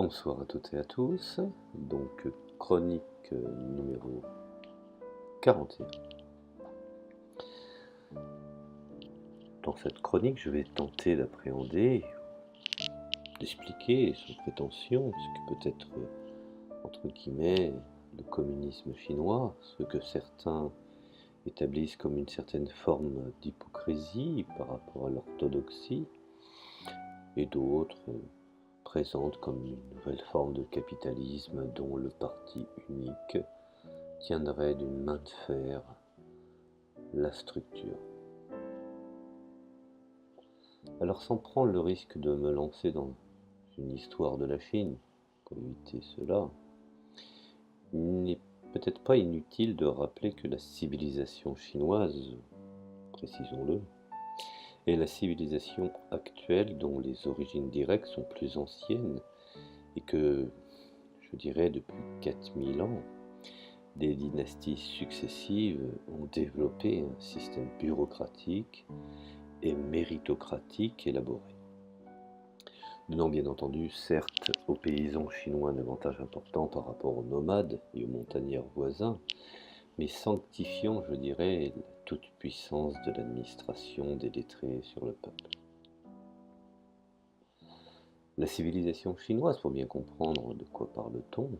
Bonsoir à toutes et à tous, donc chronique numéro 41. Dans cette chronique, je vais tenter d'appréhender, d'expliquer sans prétention ce que peut être, entre guillemets, le communisme chinois, ce que certains établissent comme une certaine forme d'hypocrisie par rapport à l'orthodoxie, et d'autres présentent comme une nouvelle forme de capitalisme dont le parti unique tiendrait d'une main de fer la structure. Alors sans prendre le risque de me lancer dans une histoire de la Chine, pour éviter cela, il n'est peut-être pas inutile de rappeler que la civilisation chinoise, précisons-le, est la civilisation actuelle dont les origines directes sont plus anciennes et que, je dirais, depuis 4000 ans, des dynasties successives ont développé un système bureaucratique et méritocratique élaboré. Donnant bien entendu, certes, aux paysans chinois un avantage important par rapport aux nomades et aux montagnards voisins, mais sanctifiant, je dirais, la toute-puissance de l'administration des lettrés sur le peuple. La civilisation chinoise, pour bien comprendre de quoi parle-t-on,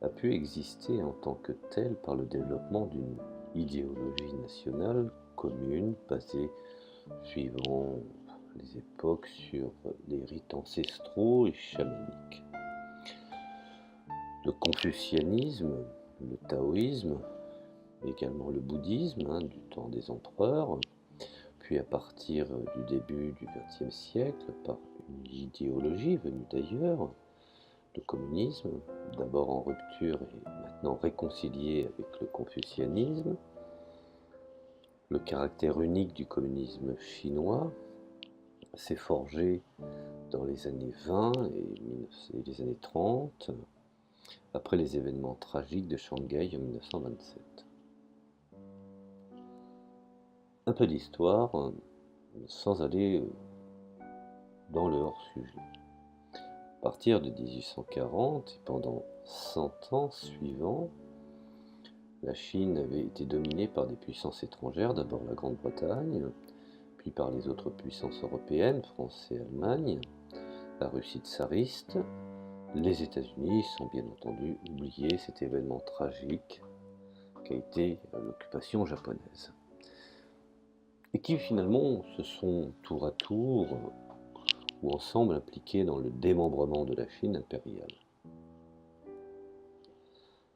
a pu exister en tant que telle par le développement d'une idéologie nationale commune basée, suivant les époques, sur les rites ancestraux et chamaniques. Le confucianisme, le taoïsme, également le bouddhisme, du temps des empereurs, puis à partir du début du XXe siècle, par une idéologie venue d'ailleurs, le communisme, d'abord en rupture et maintenant réconcilié avec le confucianisme, le caractère unique du communisme chinois s'est forgé dans les années 20 et les années 30, après les événements tragiques de Shanghai en 1927. Un peu d'histoire, sans aller dans le hors-sujet. À partir de 1840 et pendant 100 ans suivants, la Chine avait été dominée par des puissances étrangères, d'abord la Grande-Bretagne, puis par les autres puissances européennes, France et Allemagne, la Russie tsariste, les États-Unis, sans bien entendu oublier cet événement tragique qu'a été l'occupation japonaise. Et qui finalement se sont tour à tour ou ensemble impliqués dans le démembrement de la Chine impériale.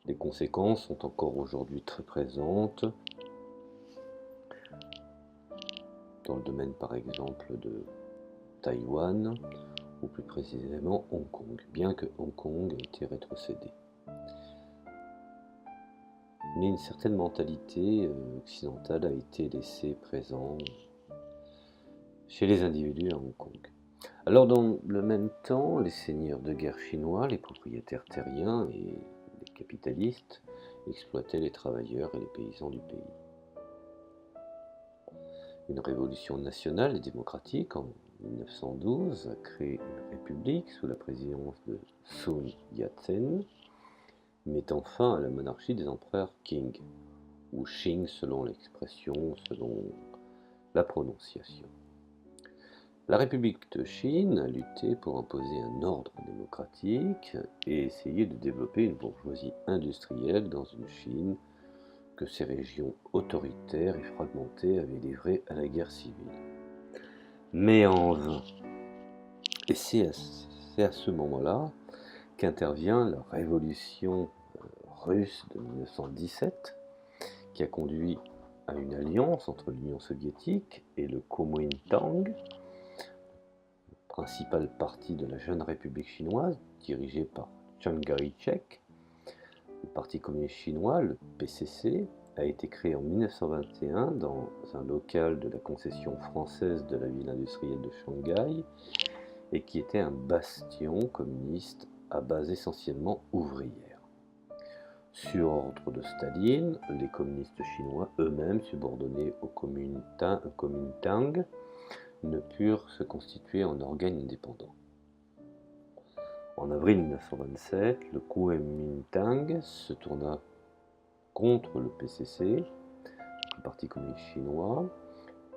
Les conséquences sont encore aujourd'hui très présentes dans le domaine par exemple de Taïwan, ou plus précisément Hong Kong, bien que Hong Kong ait été rétrocédé. Mais une certaine mentalité occidentale a été laissée présente chez les individus à Hong Kong. Alors dans le même temps, les seigneurs de guerre chinois, les propriétaires terriens et les capitalistes exploitaient les travailleurs et les paysans du pays. Une révolution nationale et démocratique en 1912 a créé une république sous la présidence de Sun Yat-sen, mettant fin à la monarchie des empereurs Qing, ou Qing selon l'expression, selon la prononciation. La République de Chine a lutté pour imposer un ordre démocratique et essayer de développer une bourgeoisie industrielle dans une Chine que ces régions autoritaires et fragmentées avaient livrée à la guerre civile. Mais en vain. Et c'est à ce moment-là qu'intervient la révolution russe de 1917, qui a conduit à une alliance entre l'Union soviétique et le Kuomintang, principal parti de la jeune République chinoise, dirigé par Chiang Kai-shek. Le Parti communiste chinois, le PCC, a été créé en 1921 dans un local de la concession française de la ville industrielle de Shanghai et qui était un bastion communiste à base essentiellement ouvrière. Sur ordre de Staline, les communistes chinois eux-mêmes, subordonnés au Kuomintang, ne purent se constituer en organe indépendant. En avril 1927, le Kuomintang se tourna contre le PCC, le Parti communiste chinois,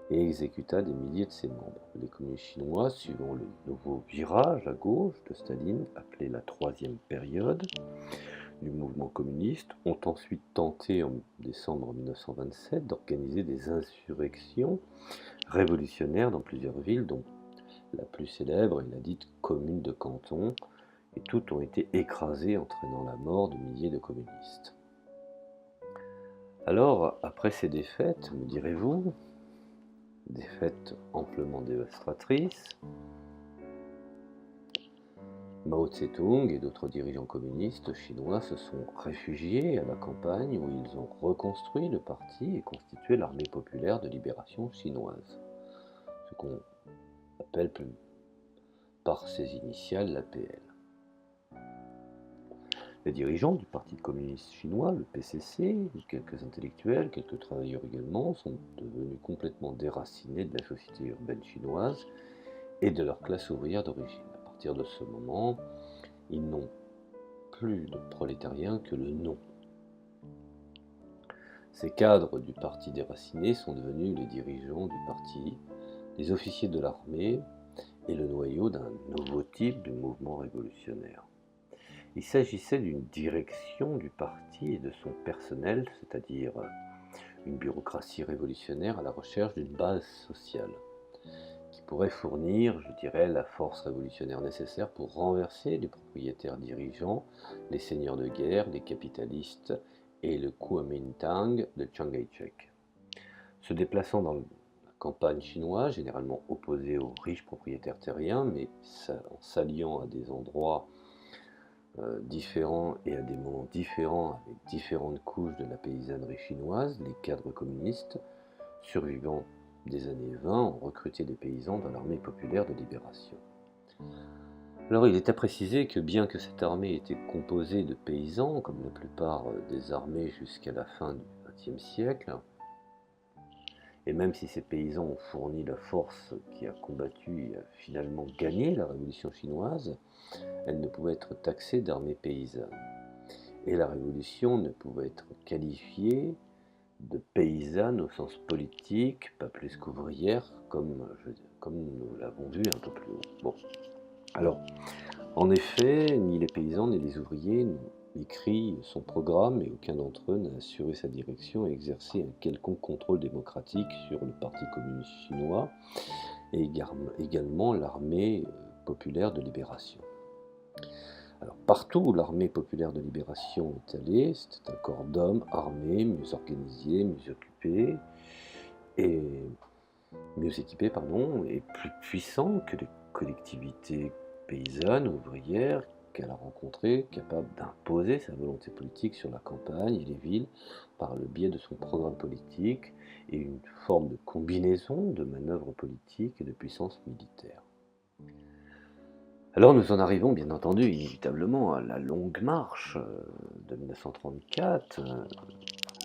et exécuta des milliers de ses membres. Les communistes chinois, suivant le nouveau virage à gauche de Staline, appelé la troisième période du mouvement communiste, ont ensuite tenté en décembre 1927 d'organiser des insurrections révolutionnaires dans plusieurs villes, dont la plus célèbre est la dite Commune de Canton, et toutes ont été écrasées, entraînant la mort de milliers de communistes. Alors, après ces défaites, me direz-vous, défaites amplement dévastatrices, Mao Tse-tung et d'autres dirigeants communistes chinois se sont réfugiés à la campagne où ils ont reconstruit le parti et constitué l'armée populaire de libération chinoise, ce qu'on appelle par ses initiales l'APL. Les dirigeants du Parti communiste chinois, le PCC, quelques intellectuels, quelques travailleurs également, sont devenus complètement déracinés de la société urbaine chinoise et de leur classe ouvrière d'origine. À partir de ce moment, ils n'ont plus de prolétariat que le nom. Ces cadres du parti déraciné sont devenus les dirigeants du parti, les officiers de l'armée et le noyau d'un nouveau type de mouvement révolutionnaire. Il s'agissait d'une direction du parti et de son personnel, c'est-à-dire une bureaucratie révolutionnaire à la recherche d'une base sociale, qui pourrait fournir, je dirais, la force révolutionnaire nécessaire pour renverser les propriétaires dirigeants, les seigneurs de guerre, les capitalistes et le Kuomintang de Chiang Kai-shek. Se déplaçant dans la campagne chinoise, généralement opposée aux riches propriétaires terriens, mais en s'alliant à des endroits différents et à des moments différents avec différentes couches de la paysannerie chinoise, les cadres communistes survivants des années 20 ont recruté des paysans dans l'armée populaire de libération. Alors il est à préciser que bien que cette armée était composée de paysans, comme la plupart des armées jusqu'à la fin du XXe siècle, et même si ces paysans ont fourni la force qui a combattu et a finalement gagné la révolution chinoise, elle ne pouvait être taxée d'armée paysanne. Et la révolution ne pouvait être qualifiée de paysanne au sens politique, pas plus qu'ouvrière, comme nous l'avons vu un peu plus haut. Bon. Alors, en effet, ni les paysans ni les ouvriers n'ont écrit son programme et aucun d'entre eux n'a assuré sa direction et exercé un quelconque contrôle démocratique sur le Parti communiste chinois et également l'armée populaire de libération. Alors, partout où l'armée populaire de libération est allée, c'était un corps d'hommes armés, mieux organisés, mieux occupés et mieux équipés, et plus puissants que les collectivités paysannes, ouvrières qu'elle a rencontrées, capables d'imposer sa volonté politique sur la campagne et les villes par le biais de son programme politique et une forme de combinaison de manœuvres politiques et de puissance militaire. Alors nous en arrivons bien entendu inévitablement à la longue marche de 1934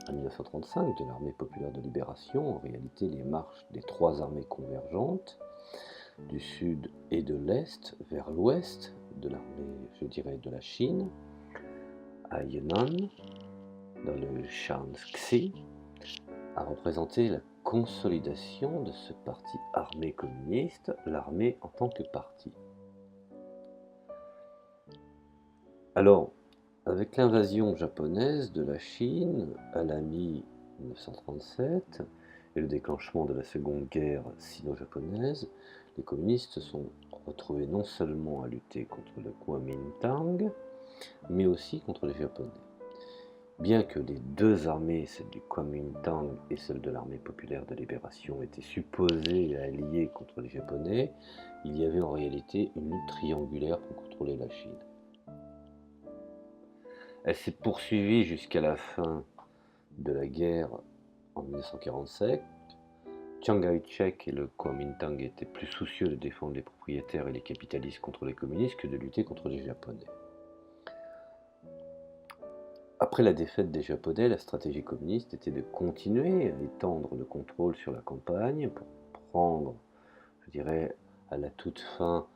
à 1935 de l'armée populaire de libération, en réalité les marches des trois armées convergentes, du sud et de l'est vers l'ouest de l'armée, je dirais, de la Chine, à Yunnan, dans le Shaanxi, a représenté la consolidation de ce parti armé communiste, l'armée en tant que parti. Alors, avec l'invasion japonaise de la Chine à la mi-1937 et le déclenchement de la Seconde Guerre sino-japonaise, les communistes se sont retrouvés non seulement à lutter contre le Kuomintang, mais aussi contre les Japonais. Bien que les deux armées, celle du Kuomintang et celle de l'armée populaire de libération, étaient supposées alliées contre les Japonais, il y avait en réalité une lutte triangulaire pour contrôler la Chine. Elle s'est poursuivie jusqu'à la fin de la guerre en 1947. Chiang Kai-shek et le Kuomintang étaient plus soucieux de défendre les propriétaires et les capitalistes contre les communistes que de lutter contre les Japonais. Après la défaite des Japonais, la stratégie communiste était de continuer à étendre le contrôle sur la campagne pour prendre, je dirais, à la toute fin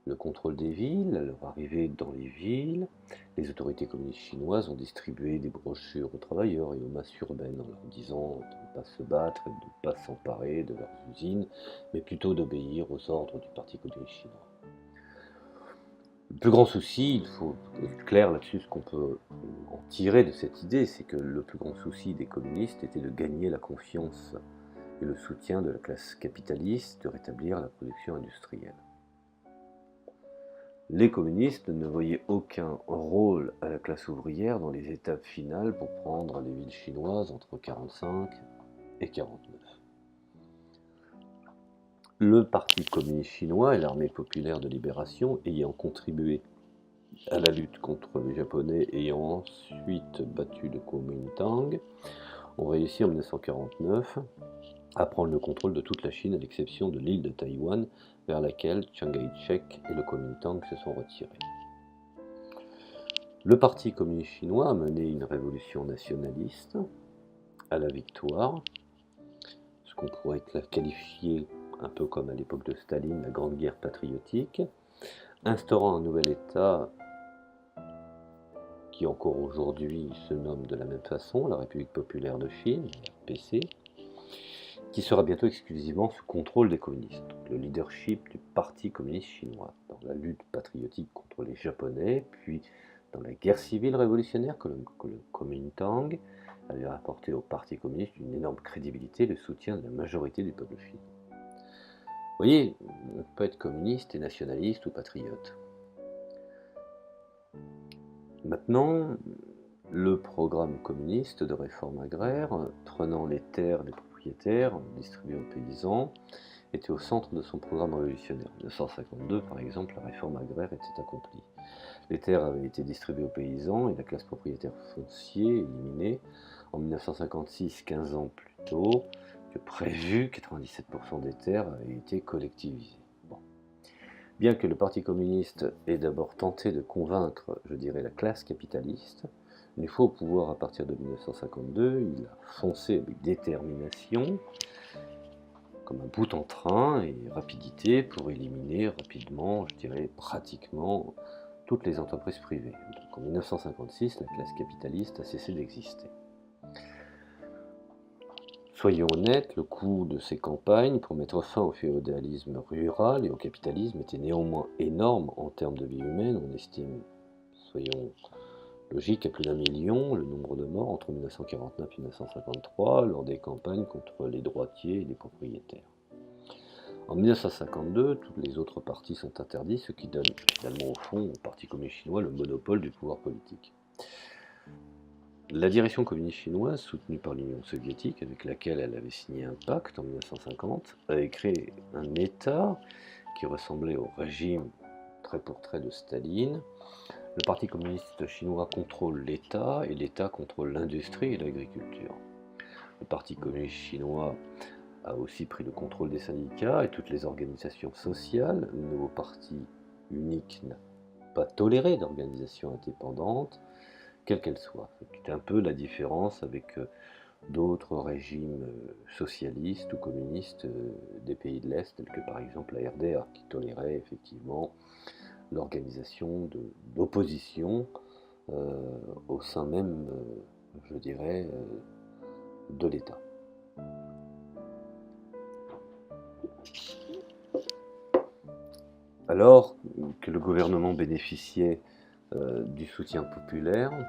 le contrôle des villes. À leur arrivée dans les villes, les autorités communistes chinoises ont distribué des brochures aux travailleurs et aux masses urbaines en leur disant de ne pas se battre et de ne pas s'emparer de leurs usines, mais plutôt d'obéir aux ordres du Parti communiste chinois. Le plus grand souci, il faut être clair là-dessus, ce qu'on peut en tirer de cette idée, c'est que le plus grand souci des communistes était de gagner la confiance et le soutien de la classe capitaliste, de rétablir la production industrielle. Les communistes ne voyaient aucun rôle à la classe ouvrière dans les étapes finales pour prendre les villes chinoises entre 1945 et 1949. Le Parti communiste chinois et l'Armée populaire de libération, ayant contribué à la lutte contre les Japonais ayant ensuite battu le Kuomintang, ont réussi en 1949 à prendre le contrôle de toute la Chine à l'exception de l'île de Taïwan vers laquelle Chiang Kai-shek et le Kuomintang se sont retirés. Le Parti communiste chinois a mené une révolution nationaliste à la victoire, ce qu'on pourrait qualifier un peu comme à l'époque de Staline, la Grande Guerre patriotique, instaurant un nouvel État qui encore aujourd'hui se nomme de la même façon, la République populaire de Chine, RPC, qui sera bientôt exclusivement sous contrôle des communistes, donc le leadership du Parti communiste chinois, dans la lutte patriotique contre les Japonais, puis dans la guerre civile révolutionnaire que le Kuomintang avait apporté au Parti communiste une énorme crédibilité et le soutien de la majorité du peuple chinois. Vous voyez, on peut être communiste et nationaliste ou patriote. Maintenant, le programme communiste de réforme agraire, prenant les terres des propriétaires, distribuées aux paysans, était au centre de son programme révolutionnaire. En 1952, par exemple, la réforme agraire était accomplie. Les terres avaient été distribuées aux paysans et la classe propriétaire foncière éliminée. En 1956, 15 ans plus tôt que prévu, 97% des terres avaient été collectivisées. Bon. Bien que le Parti communiste ait d'abord tenté de convaincre, je dirais, la classe capitaliste, une fois au pouvoir à partir de 1952, il a foncé avec détermination, comme un bout en train et rapidité pour éliminer rapidement, je dirais pratiquement, toutes les entreprises privées. Donc en 1956, la classe capitaliste a cessé d'exister. Soyons honnêtes, le coût de ces campagnes pour mettre fin au féodalisme rural et au capitalisme était néanmoins énorme en termes de vie humaine. On estime, soyons logiques, à plus d'1 million le nombre de morts entre 1949 et 1953 lors des campagnes contre les droitiers et les propriétaires. En 1952, tous les autres partis sont interdits, ce qui donne finalement au fond au Parti communiste chinois le monopole du pouvoir politique. La direction communiste chinoise, soutenue par l'Union soviétique, avec laquelle elle avait signé un pacte en 1950, avait créé un État qui ressemblait au régime trait pour trait de Staline. Le Parti communiste chinois contrôle l'État et l'État contrôle l'industrie et l'agriculture. Le Parti communiste chinois a aussi pris le contrôle des syndicats et toutes les organisations sociales. Le nouveau parti unique n'a pas toléré d'organisation indépendante, quelle qu'elle soit. C'est un peu la différence avec d'autres régimes socialistes ou communistes des pays de l'Est, tels que par exemple la RDA, qui tolérait effectivement l'organisation d'opposition au sein même, je dirais, de l'État. Alors que le gouvernement bénéficiait du soutien populaire,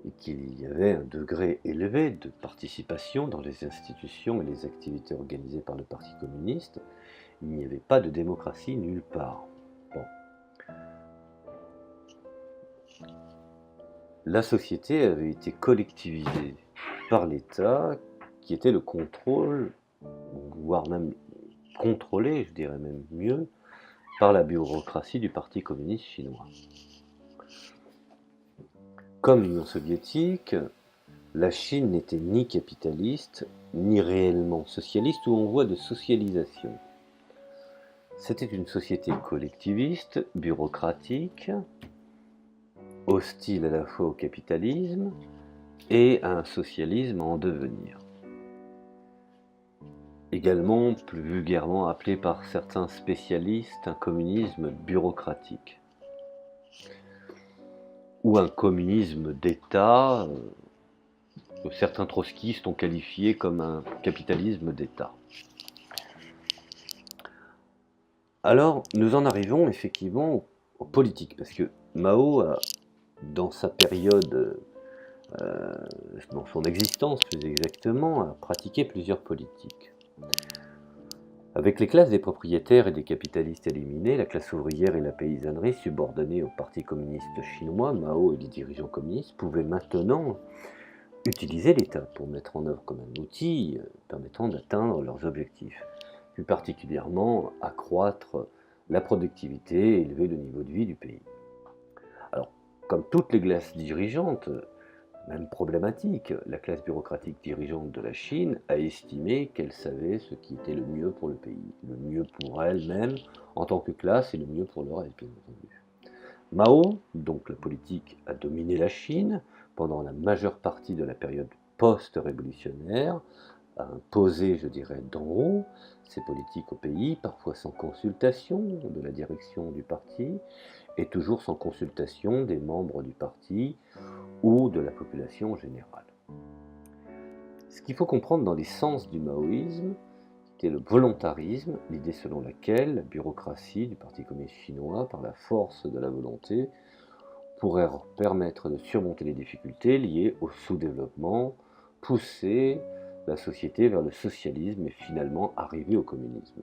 et qu'il y avait un degré élevé de participation dans les institutions et les activités organisées par le Parti communiste, il n'y avait pas de démocratie nulle part. Bon. La société avait été collectivisée par l'État, qui était le contrôle, voire même contrôlé, je dirais même mieux, par la bureaucratie du Parti communiste chinois. Comme l'Union soviétique, la Chine n'était ni capitaliste, ni réellement socialiste ou en voie de socialisation. C'était une société collectiviste, bureaucratique, hostile à la fois au capitalisme et à un socialisme en devenir. également plus vulgairement appelé par certains spécialistes un communisme bureaucratique, ou un communisme d'État, que certains trotskistes ont qualifié comme un capitalisme d'État. Alors, nous en arrivons effectivement aux politiques, parce que Mao a, dans sa période, dans son existence plus exactement, a pratiqué plusieurs politiques. Avec les classes des propriétaires et des capitalistes éliminés, la classe ouvrière et la paysannerie subordonnée au Parti communiste chinois, Mao et les dirigeants communistes pouvaient maintenant utiliser l'État pour mettre en œuvre comme un outil permettant d'atteindre leurs objectifs, plus particulièrement accroître la productivité et élever le niveau de vie du pays. Alors, comme toutes les classes dirigeantes, même problématique, la classe bureaucratique dirigeante de la Chine a estimé qu'elle savait ce qui était le mieux pour le pays, le mieux pour elle-même en tant que classe et le mieux pour le reste, bien entendu. Mao, donc la politique, a dominé la Chine pendant la majeure partie de la période post-révolutionnaire, a imposé, je dirais, d'en haut ses politiques au pays, parfois sans consultation de la direction du parti, et toujours sans consultation des membres du parti ou de la population générale. Ce qu'il faut comprendre dans l'essence du maoïsme, c'était le volontarisme, l'idée selon laquelle la bureaucratie du Parti communiste chinois, par la force de la volonté, pourrait permettre de surmonter les difficultés liées au sous-développement, pousser la société vers le socialisme et finalement arriver au communisme.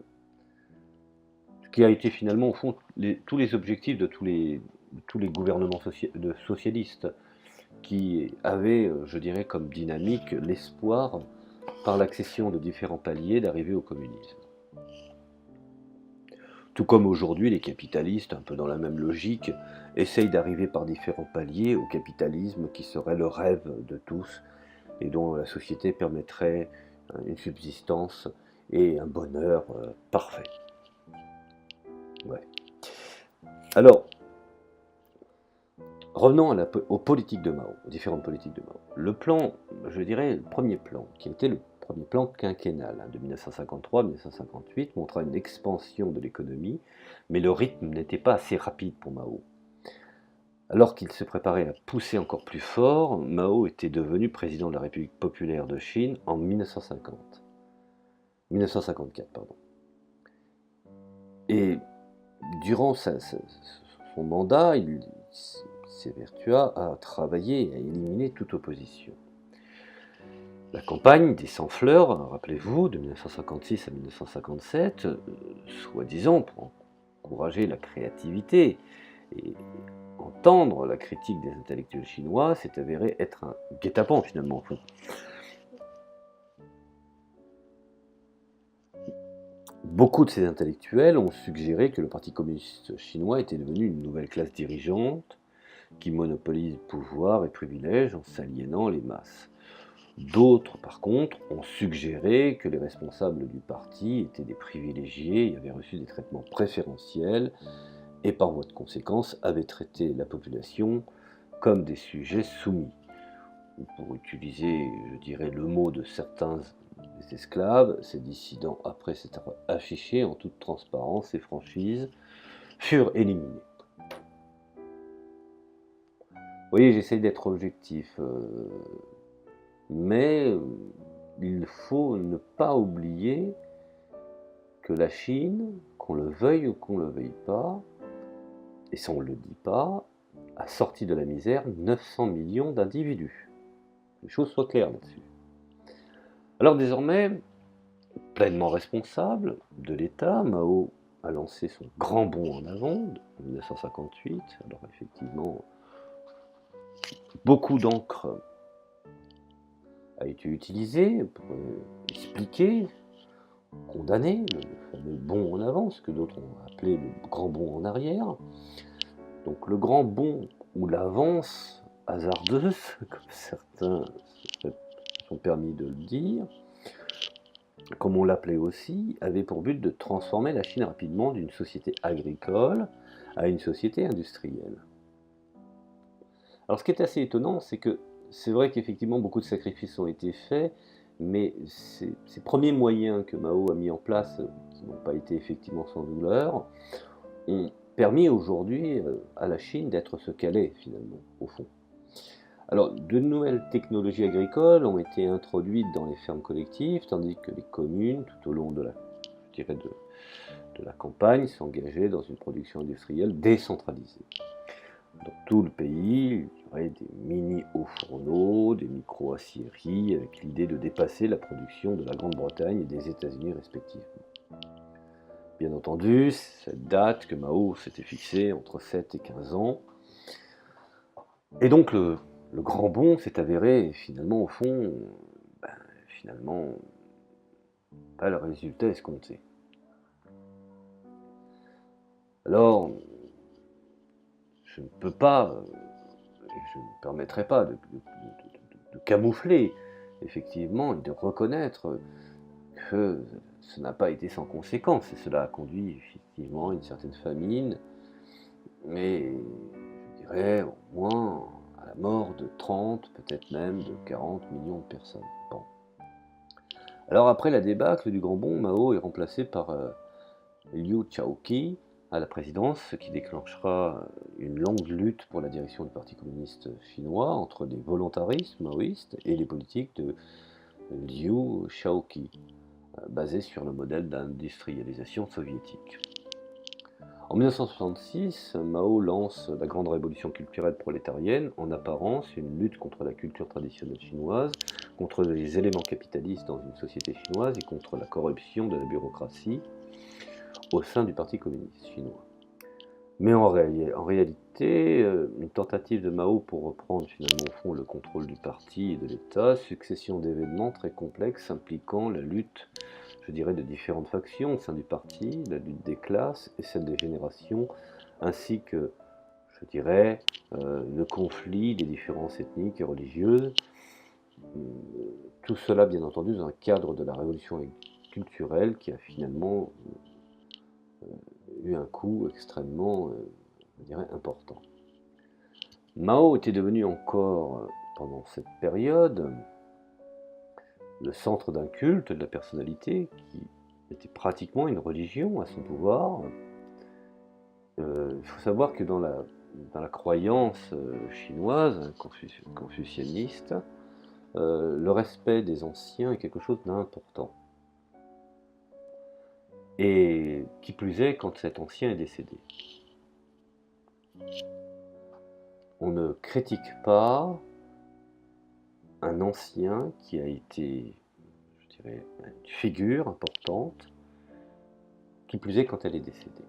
Ce qui a été finalement au fond tous les objectifs de tous les gouvernements socialistes qui avaient, je dirais, comme dynamique l'espoir, par l'accession de différents paliers, d'arriver au communisme. Tout comme aujourd'hui, les capitalistes, un peu dans la même logique, essayent d'arriver par différents paliers au capitalisme qui serait le rêve de tous et dont la société permettrait une subsistance et un bonheur parfait. Ouais. Alors, revenons aux politiques de Mao, aux différentes politiques de Mao. Le plan, je dirais, le premier plan, qui était le premier plan quinquennal de 1953-1958, montra une expansion de l'économie, mais le rythme n'était pas assez rapide pour Mao. Alors qu'il se préparait à pousser encore plus fort, Mao était devenu président de la République populaire de Chine en 1954. Pardon. Et durant son mandat, il s'évertua à travailler et à éliminer toute opposition. La campagne des 100 fleurs, rappelez-vous, de 1956 à 1957, soi-disant pour encourager la créativité et entendre la critique des intellectuels chinois, s'est avéré être un guet-apens finalement. Beaucoup de ces intellectuels ont suggéré que le Parti communiste chinois était devenu une nouvelle classe dirigeante qui monopolise pouvoir et privilèges en s'aliénant les masses. D'autres, par contre, ont suggéré que les responsables du parti étaient des privilégiés et avaient reçu des traitements préférentiels et par voie de conséquence avaient traité la population comme des sujets soumis. Ou pour utiliser, je dirais, le mot de certains esclaves, ces dissidents, après s'être affichés en toute transparence et franchise, furent éliminés. Vous voyez, j'essaye d'être objectif, mais il faut ne pas oublier que la Chine, qu'on le veuille ou qu'on ne le veuille pas, et ça on ne le dit pas, a sorti de la misère 900 millions d'individus. Que les choses soient claires là-dessus. Alors désormais, pleinement responsable de l'État, Mao a lancé son grand bond en avant en 1958. Alors effectivement, beaucoup d'encre a été utilisée pour expliquer, condamner le fameux bond en avant, ce que d'autres ont appelé le grand bond en arrière. Donc le grand bond ou l'avance hasardeuse, comme certains se sont permis de le dire, comme on l'appelait aussi, avait pour but de transformer la Chine rapidement d'une société agricole à une société industrielle. Alors ce qui est assez étonnant, c'est que c'est vrai qu'effectivement beaucoup de sacrifices ont été faits, Mais ces premiers moyens que Mao a mis en place, qui n'ont pas été effectivement sans douleur, ont permis aujourd'hui à la Chine d'être ce qu'elle est finalement, au fond. Alors, de nouvelles technologies agricoles ont été introduites dans les fermes collectives, tandis que les communes, tout au long de je dirais de la campagne, s'engageaient dans une production industrielle décentralisée. Dans tout le pays, il y aurait des mini-hauts-fourneaux, des micro-aciéries, avec l'idée de dépasser la production de la Grande-Bretagne et des États-Unis respectivement. Bien entendu, cette date que Mao s'était fixée entre 7 et 15 ans. Et donc le grand bond s'est avéré finalement au fond, finalement, pas le résultat escompté. Alors, je ne peux pas, je ne me permettrai pas de camoufler, effectivement, et de reconnaître que ce n'a pas été sans conséquence, et cela a conduit effectivement à une certaine famine, mais je dirais au moins à la mort de 30, peut-être même de 40 millions de personnes. Bon. Alors après la débâcle du Grand Bond, Mao est remplacé par Liu Shaoqi à la présidence, ce qui déclenchera une longue lutte pour la direction du Parti communiste chinois entre les volontaristes maoïstes et les politiques de Liu Shaoqi, basés sur le modèle d'industrialisation soviétique. En 1966, Mao lance la grande révolution culturelle prolétarienne, en apparence une lutte contre la culture traditionnelle chinoise, contre les éléments capitalistes dans une société chinoise et contre la corruption de la bureaucratie au sein du Parti communiste chinois. Mais en réalité, une tentative de Mao pour reprendre finalement au fond le contrôle du parti et de l'État, succession d'événements très complexes impliquant la lutte, je dirais, de différentes factions au sein du parti, la lutte des classes et celle des générations, ainsi que, je dirais, le conflit des différences ethniques et religieuses. Tout cela, bien entendu, dans un cadre de la révolution culturelle qui a finalement eu un coût extrêmement, je dirais, important. Mao était devenu encore, pendant cette période, le centre d'un culte de la personnalité qui était pratiquement une religion à son pouvoir. Il faut savoir que dans la croyance chinoise, confucianiste, le respect des anciens est quelque chose d'important. Et qui plus est quand cet ancien est décédé. On ne critique pas un ancien qui a été, je dirais, une figure importante, qui plus est quand elle est décédée.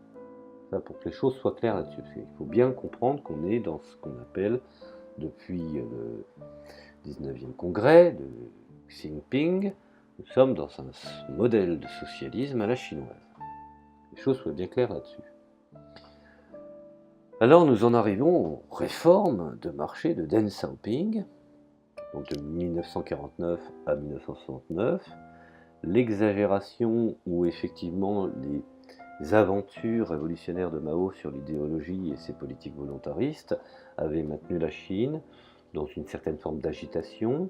Ça, pour que les choses soient claires là-dessus, parce qu'il faut bien comprendre qu'on est dans ce qu'on appelle, depuis le 19e congrès de Xi Jinping, nous sommes dans un modèle de socialisme à la chinoise. Les choses soient bien claires là-dessus. Alors nous en arrivons aux réformes de marché de Deng Xiaoping, donc de 1949 à 1969, l'exagération ou effectivement les aventures révolutionnaires de Mao sur l'idéologie et ses politiques volontaristes avaient maintenu la Chine dans une certaine forme d'agitation,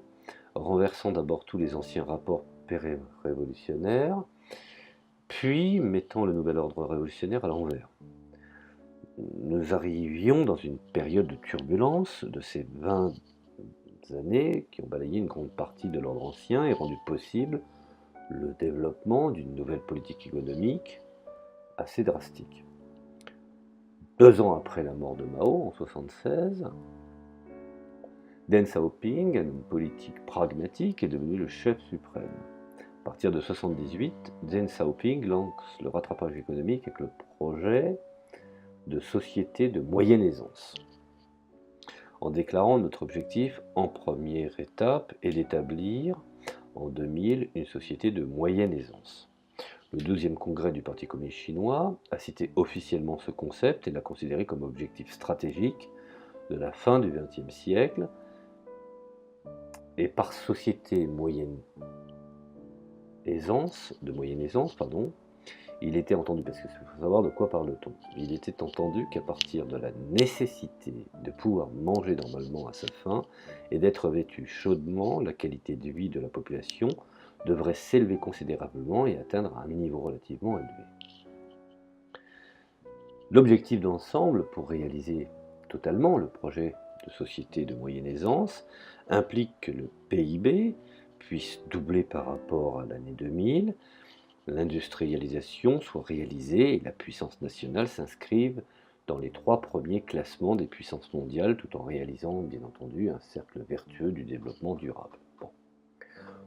renversant d'abord tous les anciens rapports révolutionnaires, puis mettant le nouvel ordre révolutionnaire à l'envers. Nous arrivions dans une période de turbulence de ces 20 années qui ont balayé une grande partie de l'ordre ancien et rendu possible le développement d'une nouvelle politique économique assez drastique. 2 ans après la mort de Mao, en 1976, Deng Xiaoping, un homme politique pragmatique, est devenu le chef suprême. À partir de 1978, Deng Xiaoping lance le rattrapage économique avec le projet de société de moyenne aisance, en déclarant notre objectif en première étape est d'établir en 2000 une société de moyenne aisance. Le 12e congrès du Parti communiste chinois a cité officiellement ce concept et l'a considéré comme objectif stratégique de la fin du XXe siècle. Et par société de moyenne aisance, il était entendu, parce qu'il faut savoir de quoi parle-t-on, il était entendu qu'à partir de la nécessité de pouvoir manger normalement à sa faim et d'être vêtu chaudement, la qualité de vie de la population devrait s'élever considérablement et atteindre un niveau relativement élevé. L'objectif d'ensemble pour réaliser totalement le projet de société de moyenne aisance implique que le PIB puisse doubler par rapport à l'année 2000, l'industrialisation soit réalisée et la puissance nationale s'inscrive dans les 3 premiers classements des puissances mondiales tout en réalisant bien entendu un cercle vertueux du développement durable. Bon.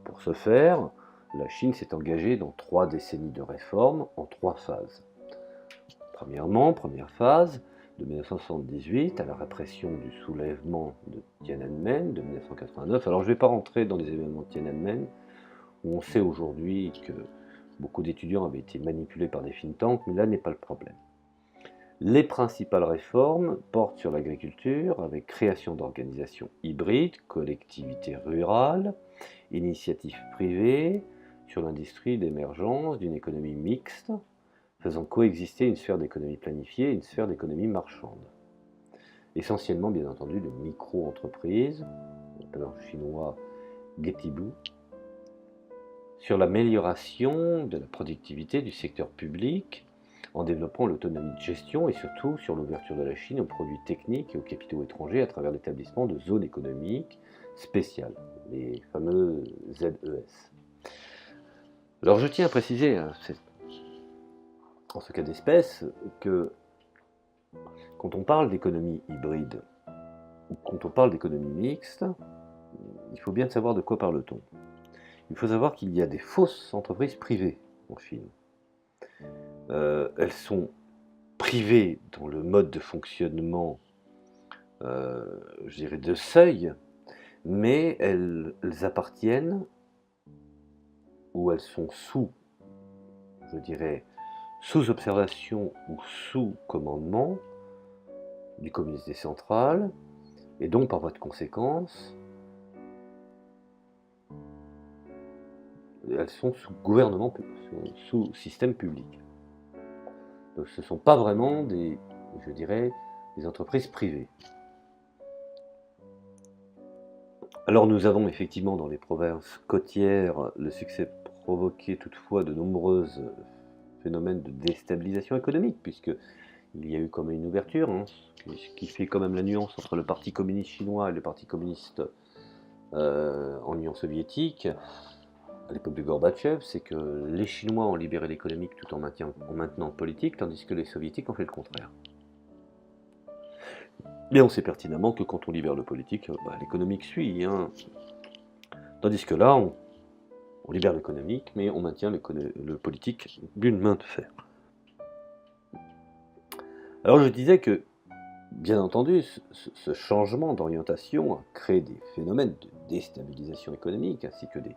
Pour ce faire, la Chine s'est engagée dans 3 décennies de réformes en 3 phases. Premièrement, première phase, de 1978 à la répression du soulèvement de Tiananmen de 1989. Alors je ne vais pas rentrer dans les événements de Tiananmen, où on sait aujourd'hui que beaucoup d'étudiants avaient été manipulés par des think tanks, mais là n'est pas le problème. Les principales réformes portent sur l'agriculture, avec création d'organisations hybrides, collectivités rurales, initiatives privées, sur l'industrie d'émergence d'une économie mixte, faisant coexister une sphère d'économie planifiée et une sphère d'économie marchande. Essentiellement, bien entendu, de micro-entreprises, on appelle en chinois Getibu, sur l'amélioration de la productivité du secteur public, en développant l'autonomie de gestion et surtout sur l'ouverture de la Chine aux produits techniques et aux capitaux étrangers à travers l'établissement de zones économiques spéciales, les fameux ZES. Alors je tiens à préciser, en ce cas d'espèce, que quand on parle d'économie hybride ou quand on parle d'économie mixte, il faut bien savoir de quoi parle-t-on. Il faut savoir qu'il y a des fausses entreprises privées en Chine. Elles sont privées dans le mode de fonctionnement, je dirais, de seuil, mais elles appartiennent ou elles sont sous, je dirais, sous observation ou sous commandement du communisme décentral, et donc par voie de conséquence, elles sont sous gouvernement, sous système public. Donc ce ne sont pas vraiment des, je dirais, des entreprises privées. Alors nous avons effectivement dans les provinces côtières le succès provoqué toutefois de nombreux phénomènes de déstabilisation économique, puisqu'il y a eu quand même une ouverture, ce qui fait quand même la nuance entre le Parti communiste chinois et le Parti communiste en Union soviétique, à l'époque de Gorbatchev, c'est que les Chinois ont libéré l'économique tout en maintenant le politique, tandis que les Soviétiques ont fait le contraire. Mais on sait pertinemment que quand on libère le politique, l'économique suit. Tandis que là, on libère l'économique, mais on maintient le politique d'une main de fer. Alors je disais que, bien entendu, ce changement d'orientation a créé des phénomènes de déstabilisation économique, ainsi que des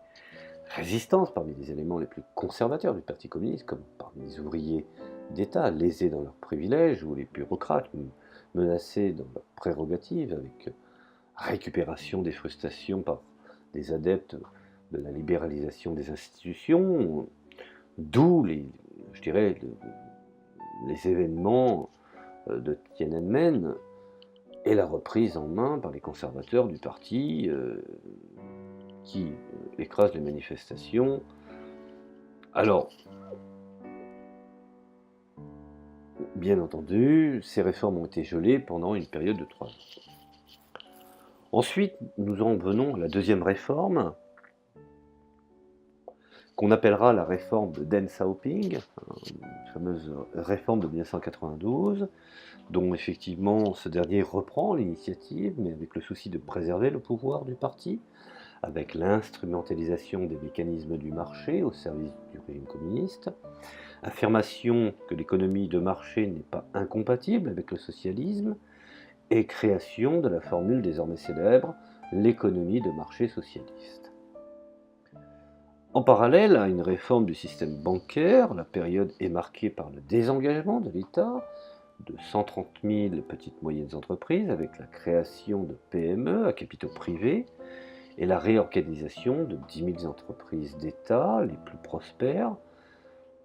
résistances parmi les éléments les plus conservateurs du Parti communiste, comme parmi les ouvriers d'État, lésés dans leurs privilèges, ou les bureaucrates menacés dans leurs prérogatives, avec récupération des frustrations par des adeptes de la libéralisation des institutions, d'où je dirais, les événements de Tiananmen et la reprise en main par les conservateurs du parti qui écrasent les manifestations. Alors, bien entendu, ces réformes ont été gelées pendant une période de 3 ans. Ensuite, nous en venons à la deuxième réforme, qu'on appellera la réforme de Deng Xiaoping, la fameuse réforme de 1992, dont effectivement ce dernier reprend l'initiative, mais avec le souci de préserver le pouvoir du parti, avec l'instrumentalisation des mécanismes du marché au service du régime communiste, affirmation que l'économie de marché n'est pas incompatible avec le socialisme, et création de la formule désormais célèbre, l'économie de marché socialiste. En parallèle à une réforme du système bancaire, la période est marquée par le désengagement de l'État de 130 000 petites moyennes entreprises avec la création de PME à capitaux privés et la réorganisation de 10 000 entreprises d'État les plus prospères,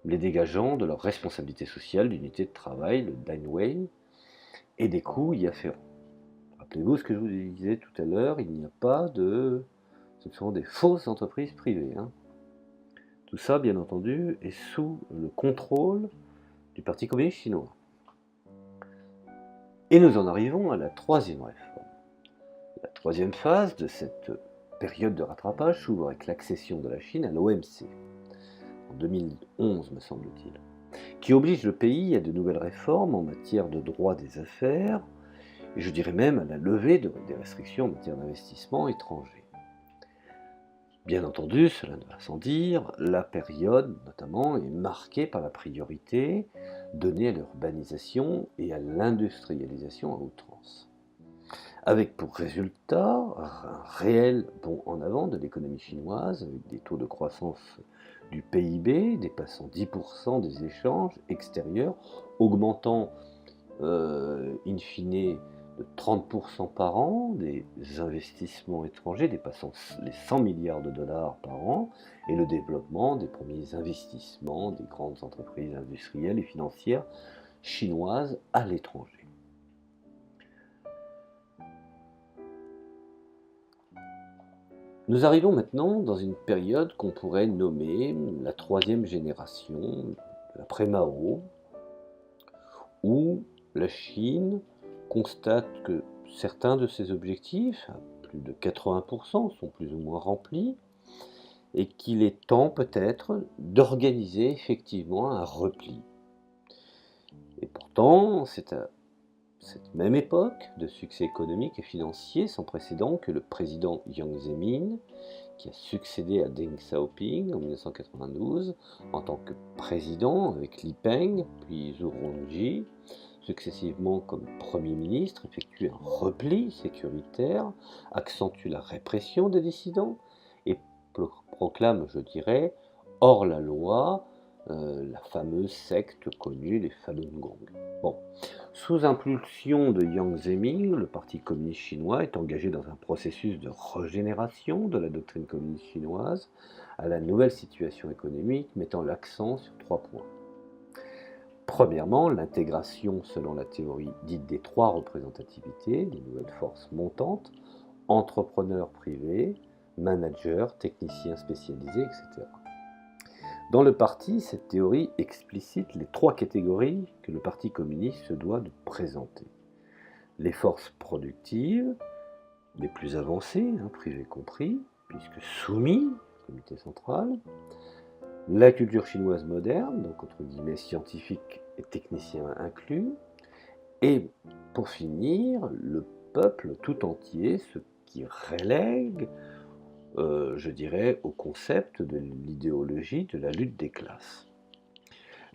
les dégageant de leur responsabilité sociale d'unité de travail, le Danwei, et des coûts y afférents. Rappelez-vous ce que je vous disais tout à l'heure, il n'y a pas de... Ce sont des fausses entreprises privées. Tout ça, bien entendu, est sous le contrôle du Parti communiste chinois. Et nous en arrivons à la troisième réforme. La troisième phase de cette période de rattrapage s'ouvre avec l'accession de la Chine à l'OMC, en 2011 me semble-t-il, qui oblige le pays à de nouvelles réformes en matière de droit des affaires, et je dirais même à la levée des restrictions en matière d'investissement étranger. Bien entendu, cela ne va sans dire, la période notamment est marquée par la priorité donnée à l'urbanisation et à l'industrialisation à outrance. Avec pour résultat un réel bond en avant de l'économie chinoise, avec des taux de croissance du PIB dépassant 10% des échanges extérieurs, augmentant in fine de 30% par an, des investissements étrangers dépassant les 100 milliards de dollars par an, et le développement des premiers investissements des grandes entreprises industrielles et financières chinoises à l'étranger. Nous arrivons maintenant dans une période qu'on pourrait nommer la troisième génération, l'après-Mao, où la Chine constate que certains de ses objectifs, à plus de 80%, sont plus ou moins remplis, et qu'il est temps peut-être d'organiser effectivement un repli. Et pourtant, c'est à cette même époque de succès économique et financier sans précédent que le président Jiang Zemin, qui a succédé à Deng Xiaoping en 1992 en tant que président avec Li Peng puis Zhu Rongji, successivement comme Premier ministre, effectue un repli sécuritaire, accentue la répression des dissidents et proclame, je dirais, hors la loi, la fameuse secte connue, les Falun Gong. Bon. Sous impulsion de Jiang Zemin, le Parti communiste chinois est engagé dans un processus de régénération de la doctrine communiste chinoise à la nouvelle situation économique, mettant l'accent sur 3 points. Premièrement, l'intégration selon la théorie dite des 3 représentativités, des nouvelles forces montantes, entrepreneurs privés, managers, techniciens spécialisés, etc. Dans le parti, cette théorie explicite les 3 catégories que le Parti communiste se doit de présenter. Les forces productives, les plus avancées, privées compris, puisque soumis au comité central, la culture chinoise moderne, donc entre guillemets scientifique et technicien inclus, et pour finir, le peuple tout entier, ce qui relègue, je dirais, au concept de l'idéologie de la lutte des classes.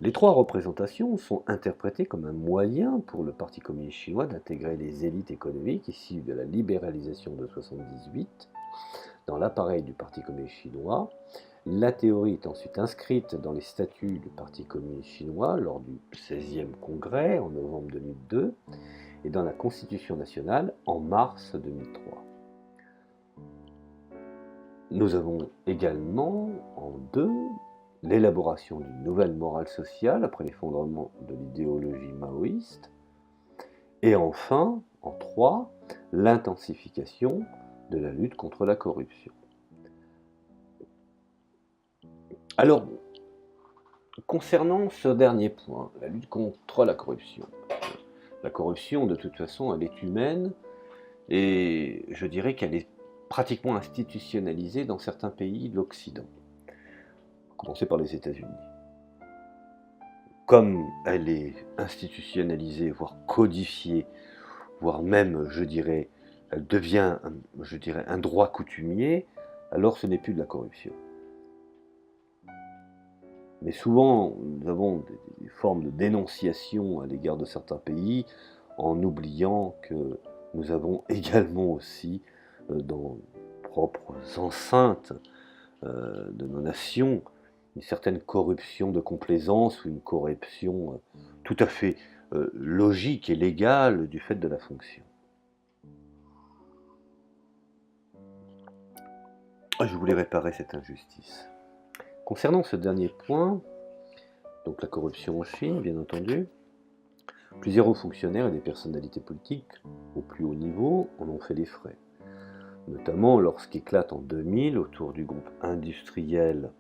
Les 3 représentations sont interprétées comme un moyen pour le Parti communiste chinois d'intégrer les élites économiques issues de la libéralisation de 1978 dans l'appareil du Parti communiste chinois. La théorie est ensuite inscrite dans les statuts du Parti communiste chinois lors du 16e congrès en novembre 2002 et dans la Constitution nationale en mars 2003. Nous avons également en 2 l'élaboration d'une nouvelle morale sociale après l'effondrement de l'idéologie maoïste, et enfin, en 3, l'intensification de la lutte contre la corruption. Alors, concernant ce dernier point, la lutte contre la corruption, de toute façon, elle est humaine, et je dirais qu'elle est pratiquement institutionnalisée dans certains pays de l'Occident, à commencer par les États-Unis. Comme elle est institutionnalisée, voire codifiée, voire même, je dirais, elle devient, je dirais, un droit coutumier, alors ce n'est plus de la corruption. Mais souvent, nous avons des formes de dénonciation à l'égard de certains pays, en oubliant que nous avons également aussi, dans nos propres enceintes de nos nations, une certaine corruption de complaisance ou une corruption tout à fait logique et légale du fait de la fonction. Je voulais réparer cette injustice. Concernant ce dernier point, donc la corruption en Chine, bien entendu, plusieurs hauts fonctionnaires et des personnalités politiques au plus haut niveau en ont fait les frais. Notamment lorsqu'éclate en 2000, autour du groupe industriel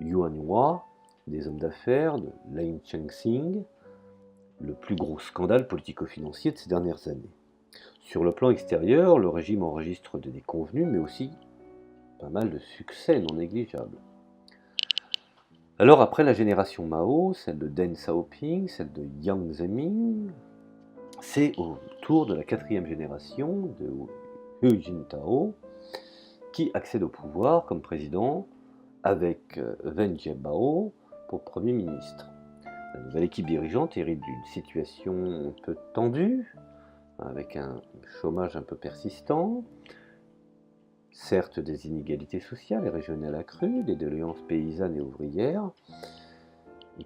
Yuan Hua, des hommes d'affaires, de Lin Chengxing, le plus gros scandale politico-financier de ces dernières années. Sur le plan extérieur, le régime enregistre des déconvenues, mais aussi pas mal de succès non négligeables. Alors après la génération Mao, celle de Deng Xiaoping, celle de Jiang Zemin, c'est au tour de la quatrième génération de Hu Jintao qui accède au pouvoir comme président avec Wen Jiabao pour Premier ministre. La nouvelle équipe dirigeante hérite d'une situation un peu tendue, avec un chômage un peu persistant, certes des inégalités sociales et régionales accrues, des doléances paysannes et ouvrières,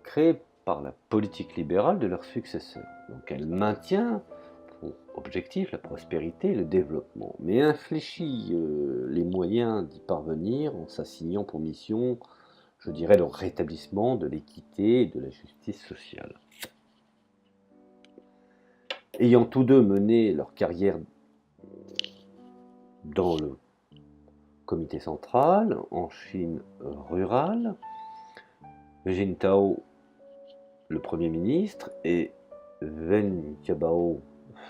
créées par la politique libérale de leur successeur. Donc elle maintient pour objectif la prospérité et le développement, mais infléchit les moyens d'y parvenir en s'assignant pour mission, je dirais, le rétablissement de l'équité et de la justice sociale. Ayant tous deux mené leur carrière dans le comité central, en Chine rurale, Jintao, le Premier ministre, et Wen Jiabao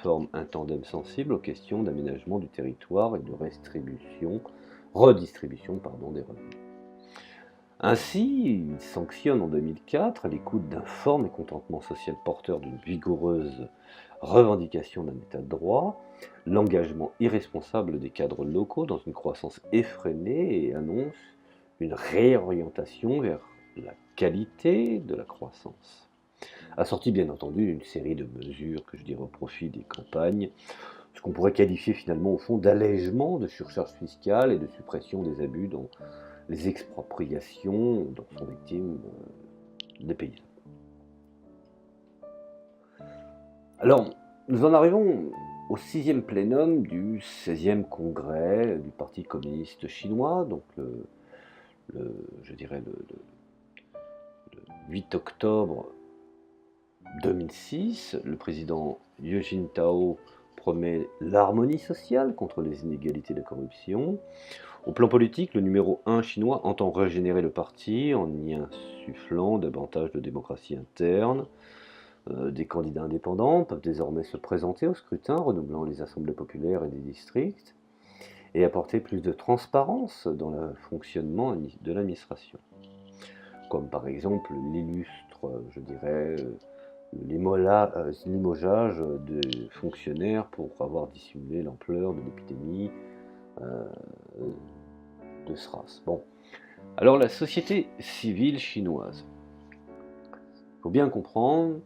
forment un tandem sensible aux questions d'aménagement du territoire et de redistribution des revenus. Ainsi, il sanctionne en 2004, à l'écoute d'un fort mécontentement social porteur d'une vigoureuse revendication d'un état de droit, l'engagement irresponsable des cadres locaux dans une croissance effrénée et annonce une réorientation vers la qualité de la croissance. Assorti bien entendu d'une série de mesures que je dirais au profit des campagnes, ce qu'on pourrait qualifier finalement au fond d'allègement de surcharge fiscale et de suppression des abus dont les expropriations dont sont victimes les paysans. Alors, nous en arrivons au 6e plénum du 16e congrès du Parti communiste chinois, donc le 8 octobre 2006, le président Hu Jintao promet l'harmonie sociale contre les inégalités de corruption. Au plan politique, le numéro 1 chinois entend régénérer le parti en y insufflant davantage de démocratie interne. Des candidats indépendants peuvent désormais se présenter au scrutin, renouvelant les assemblées populaires et des districts, et apporter plus de transparence dans le fonctionnement de l'administration. Comme par exemple l'illustre, je dirais, limogeage de fonctionnaires pour avoir dissimulé l'ampleur de l'épidémie de SRAS. Bon. Alors la société civile chinoise, il faut bien comprendre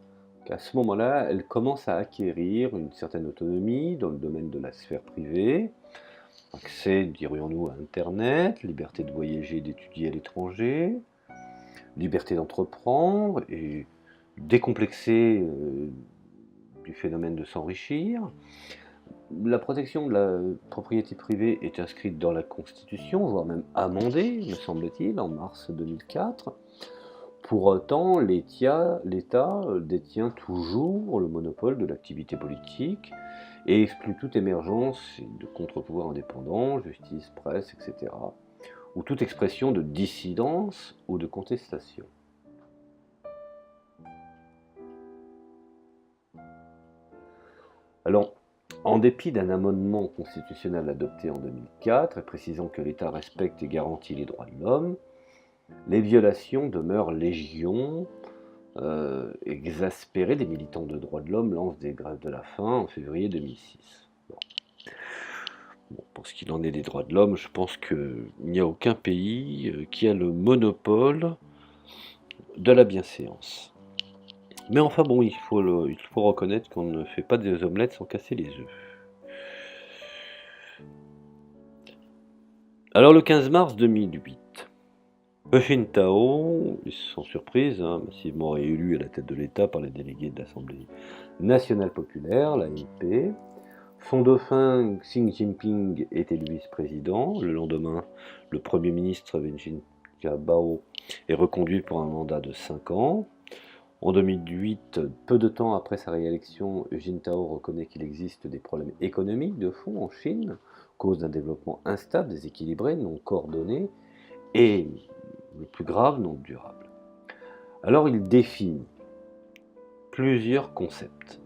qu'à ce moment-là, elle commence à acquérir une certaine autonomie dans le domaine de la sphère privée, accès, dirions-nous, à Internet, liberté de voyager et d'étudier à l'étranger, liberté d'entreprendre et décomplexé du phénomène de s'enrichir. La protection de la propriété privée est inscrite dans la Constitution, voire même amendée, me semble-t-il, en mars 2004. Pour autant, l'État détient toujours le monopole de l'activité politique et exclut toute émergence de contre-pouvoirs indépendants, justice, presse, etc., ou toute expression de dissidence ou de contestation. Alors, en dépit d'un amendement constitutionnel adopté en 2004 et précisant que l'État respecte et garantit les droits de l'homme, les violations demeurent légion. Exaspérés, des militants de droits de l'homme lancent des grèves de la faim en février 2006. Bon, pour ce qu'il en est des droits de l'homme, je pense qu'il n'y a aucun pays qui a le monopole de la bienséance. Mais enfin bon, il faut reconnaître qu'on ne fait pas des omelettes sans casser les œufs. Alors le 15 mars 2008, Hu Jintao, sans surprise, massivement réélu à la tête de l'État par les délégués de l'Assemblée nationale populaire, l'ANP. Son dauphin Xi Jinping est élu vice-président. Le lendemain, le Premier ministre Wen Jiabao est reconduit pour un mandat de 5 ans. En 2008, peu de temps après sa réélection, Hu Jintao reconnaît qu'il existe des problèmes économiques de fond en Chine, cause d'un développement instable, déséquilibré, non coordonné, et le plus grave, non durable. Alors il définit plusieurs concepts.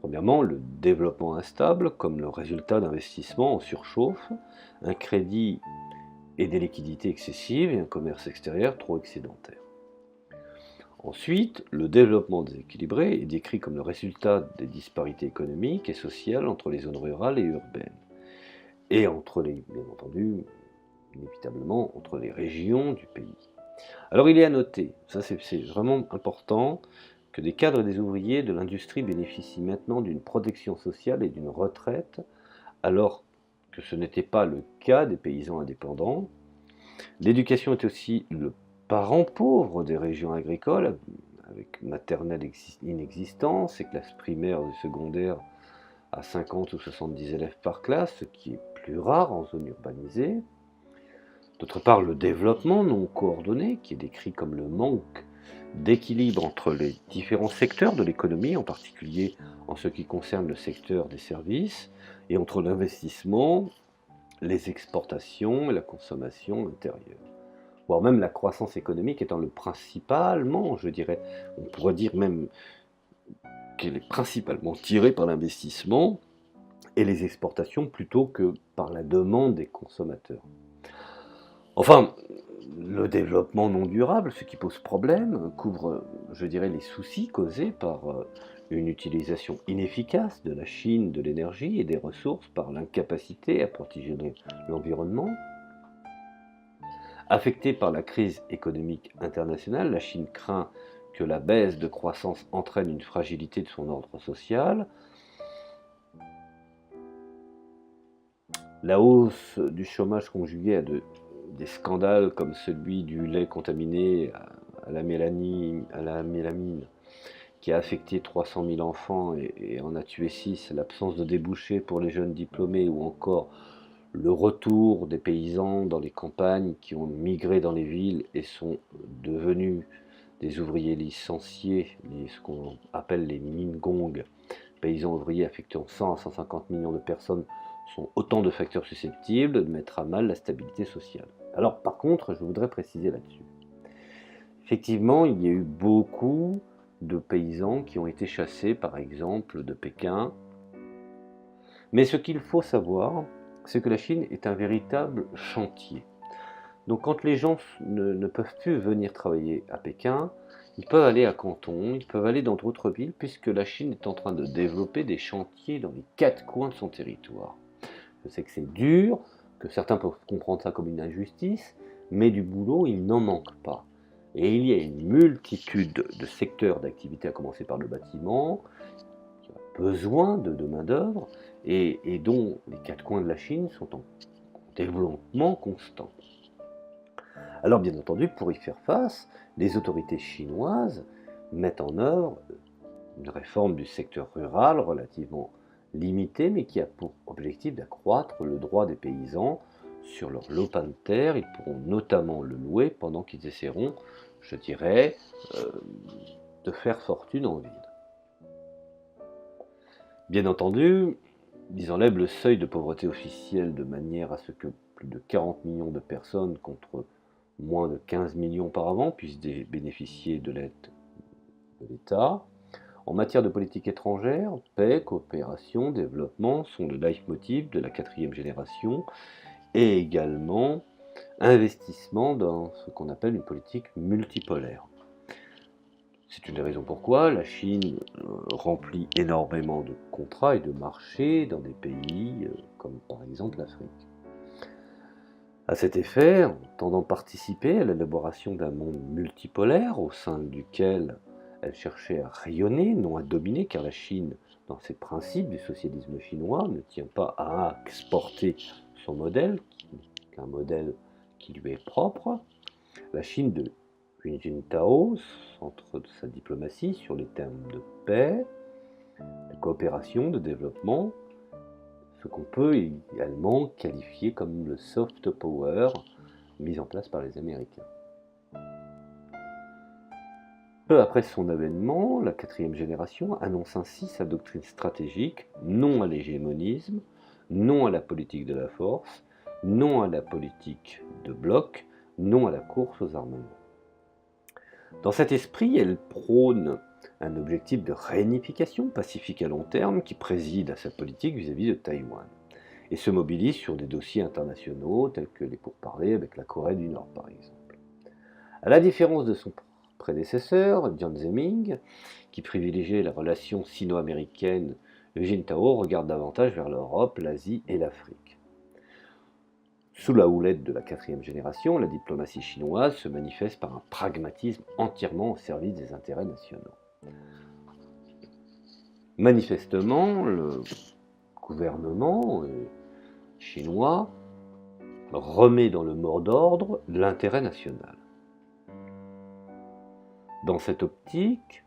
Premièrement, le développement instable comme le résultat d'investissements en surchauffe, un crédit et des liquidités excessives et un commerce extérieur trop excédentaire. Ensuite, le développement déséquilibré est décrit comme le résultat des disparités économiques et sociales entre les zones rurales et urbaines, et entre les, bien entendu, inévitablement, entre les régions du pays. Alors il est à noter, ça c'est vraiment important, que des cadres et des ouvriers de l'industrie bénéficient maintenant d'une protection sociale et d'une retraite, alors que ce n'était pas le cas des paysans indépendants. L'éducation est aussi le parent pauvre des régions agricoles, avec maternelle inexistence et classe primaire ou secondaire à 50 ou 70 élèves par classe, ce qui est plus rare en zone urbanisée. D'autre part, le développement non coordonné, qui est décrit comme le manque d'équilibre entre les différents secteurs de l'économie, en particulier en ce qui concerne le secteur des services, et entre l'investissement, les exportations et la consommation intérieure. Voire même la croissance économique étant le principalement, je dirais, on pourrait dire même qu'elle est principalement tirée par l'investissement et les exportations plutôt que par la demande des consommateurs. Enfin, le développement non durable, ce qui pose problème, couvre, je dirais, les soucis causés par une utilisation inefficace de la Chine de l'énergie et des ressources par l'incapacité à protéger l'environnement. Affectée par la crise économique internationale, la Chine craint que la baisse de croissance entraîne une fragilité de son ordre social. La hausse du chômage conjuguée à des scandales comme celui du lait contaminé à la mélamine, qui a affecté 300 000 enfants et en a tué 6, l'absence de débouchés pour les jeunes diplômés ou encore le retour des paysans dans les campagnes qui ont migré dans les villes et sont devenus des ouvriers licenciés, ce qu'on appelle les Mingong, paysans ouvriers affectant 100 à 150 millions de personnes, sont autant de facteurs susceptibles de mettre à mal la stabilité sociale. Alors par contre, je voudrais préciser là-dessus. Effectivement, il y a eu beaucoup de paysans qui ont été chassés, par exemple, de Pékin. Mais ce qu'il faut savoir, c'est que la Chine est un véritable chantier. Donc quand les gens ne peuvent plus venir travailler à Pékin, ils peuvent aller à Canton, ils peuvent aller dans d'autres villes, puisque la Chine est en train de développer des chantiers dans les 4 coins de son territoire. Je sais que c'est dur, que certains peuvent comprendre ça comme une injustice, mais du boulot, il n'en manque pas. Et il y a une multitude de secteurs d'activité, à commencer par le bâtiment, qui a besoin de main-d'œuvre, et dont les 4 coins de la Chine sont en développement constant. Alors bien entendu, pour y faire face, les autorités chinoises mettent en œuvre une réforme du secteur rural relativement limitée, mais qui a pour objectif d'accroître le droit des paysans sur leur lopin de terre. Ils pourront notamment le louer pendant qu'ils essaieront, je dirais, de faire fortune en ville. Bien entendu, ils enlèvent le seuil de pauvreté officiel de manière à ce que plus de 40 millions de personnes, contre moins de 15 millions par an, puissent bénéficier de l'aide de l'État. En matière de politique étrangère, paix, coopération, développement sont le leitmotiv de la 4e génération, et également investissement dans ce qu'on appelle une politique multipolaire. C'est une des raisons pourquoi la Chine remplit énormément de contrats et de marchés dans des pays comme par exemple l'Afrique. À cet effet, en tendant participer à l'élaboration d'un monde multipolaire au sein duquel elle cherchait à rayonner, non à dominer, car la Chine, dans ses principes du socialisme chinois, ne tient pas à exporter son modèle, qui est un modèle qui lui est propre. La Chine de Hu Jintao centre sa diplomatie sur les thèmes de paix, de coopération, de développement, ce qu'on peut également qualifier comme le soft power mis en place par les Américains. Peu après son avènement, la 4e génération annonce ainsi sa doctrine stratégique: non à l'hégémonisme, non à la politique de la force, non à la politique de bloc, non à la course aux armements. Dans cet esprit, elle prône un objectif de réunification pacifique à long terme qui préside à sa politique vis-à-vis de Taïwan et se mobilise sur des dossiers internationaux tels que les pourparlers avec la Corée du Nord par exemple. À la différence de son prédécesseur, Jiang Zemin, qui privilégiait la relation sino-américaine, Hu Jintao regarde davantage vers l'Europe, l'Asie et l'Afrique. Sous la houlette de la 4e génération, la diplomatie chinoise se manifeste par un pragmatisme entièrement au service des intérêts nationaux. Manifestement, le gouvernement chinois remet dans le mot d'ordre l'intérêt national. Dans cette optique,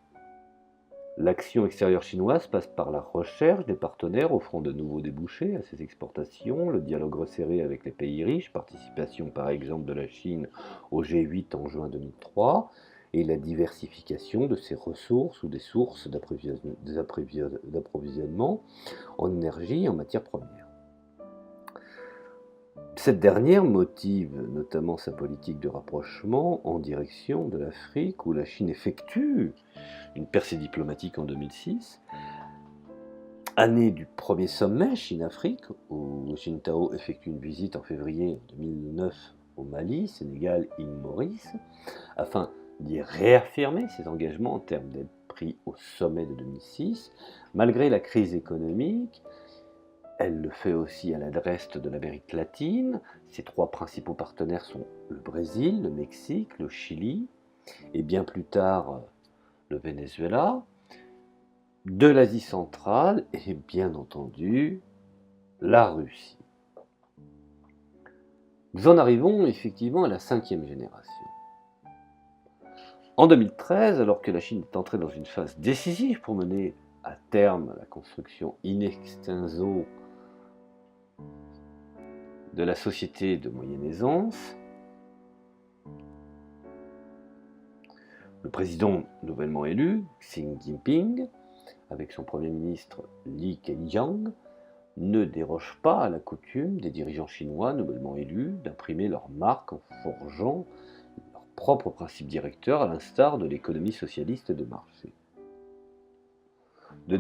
l'action extérieure chinoise passe par la recherche des partenaires offrant de nouveaux débouchés à ses exportations, le dialogue resserré avec les pays riches, participation par exemple de la Chine au G8 en juin 2003, et la diversification de ses ressources ou des sources d'approvisionnement en énergie et en matières premières. Cette dernière motive notamment sa politique de rapprochement en direction de l'Afrique où la Chine effectue une percée diplomatique en 2006, année du premier sommet Chine-Afrique où Hu Jintao effectue une visite en février 2009 au Mali, Sénégal, île Maurice, afin d'y réaffirmer ses engagements en termes d'aide pris au sommet de 2006, malgré la crise économique. Elle le fait aussi à l'adresse de l'Amérique latine. Ses 3 principaux partenaires sont le Brésil, le Mexique, le Chili, et bien plus tard le Venezuela, de l'Asie centrale et bien entendu la Russie. Nous en arrivons effectivement à la 5e génération. En 2013, alors que la Chine est entrée dans une phase décisive pour mener à terme la construction in extenso de la société de moyenne aisance, le président nouvellement élu, Xi Jinping, avec son premier ministre Li Keqiang, ne déroge pas à la coutume des dirigeants chinois nouvellement élus d'imprimer leur marque en forgeant leurs propres principes directeurs à l'instar de l'économie socialiste de marché. De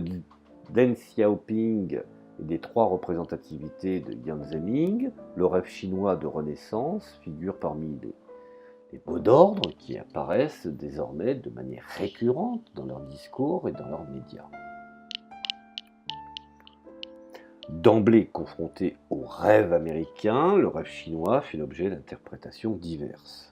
Deng Xiaoping et des 3 représentativités de Jiang Zemin, le rêve chinois de renaissance figure parmi les mots d'ordre qui apparaissent désormais de manière récurrente dans leurs discours et dans leurs médias. D'emblée confronté au rêve américain, le rêve chinois fait l'objet d'interprétations diverses.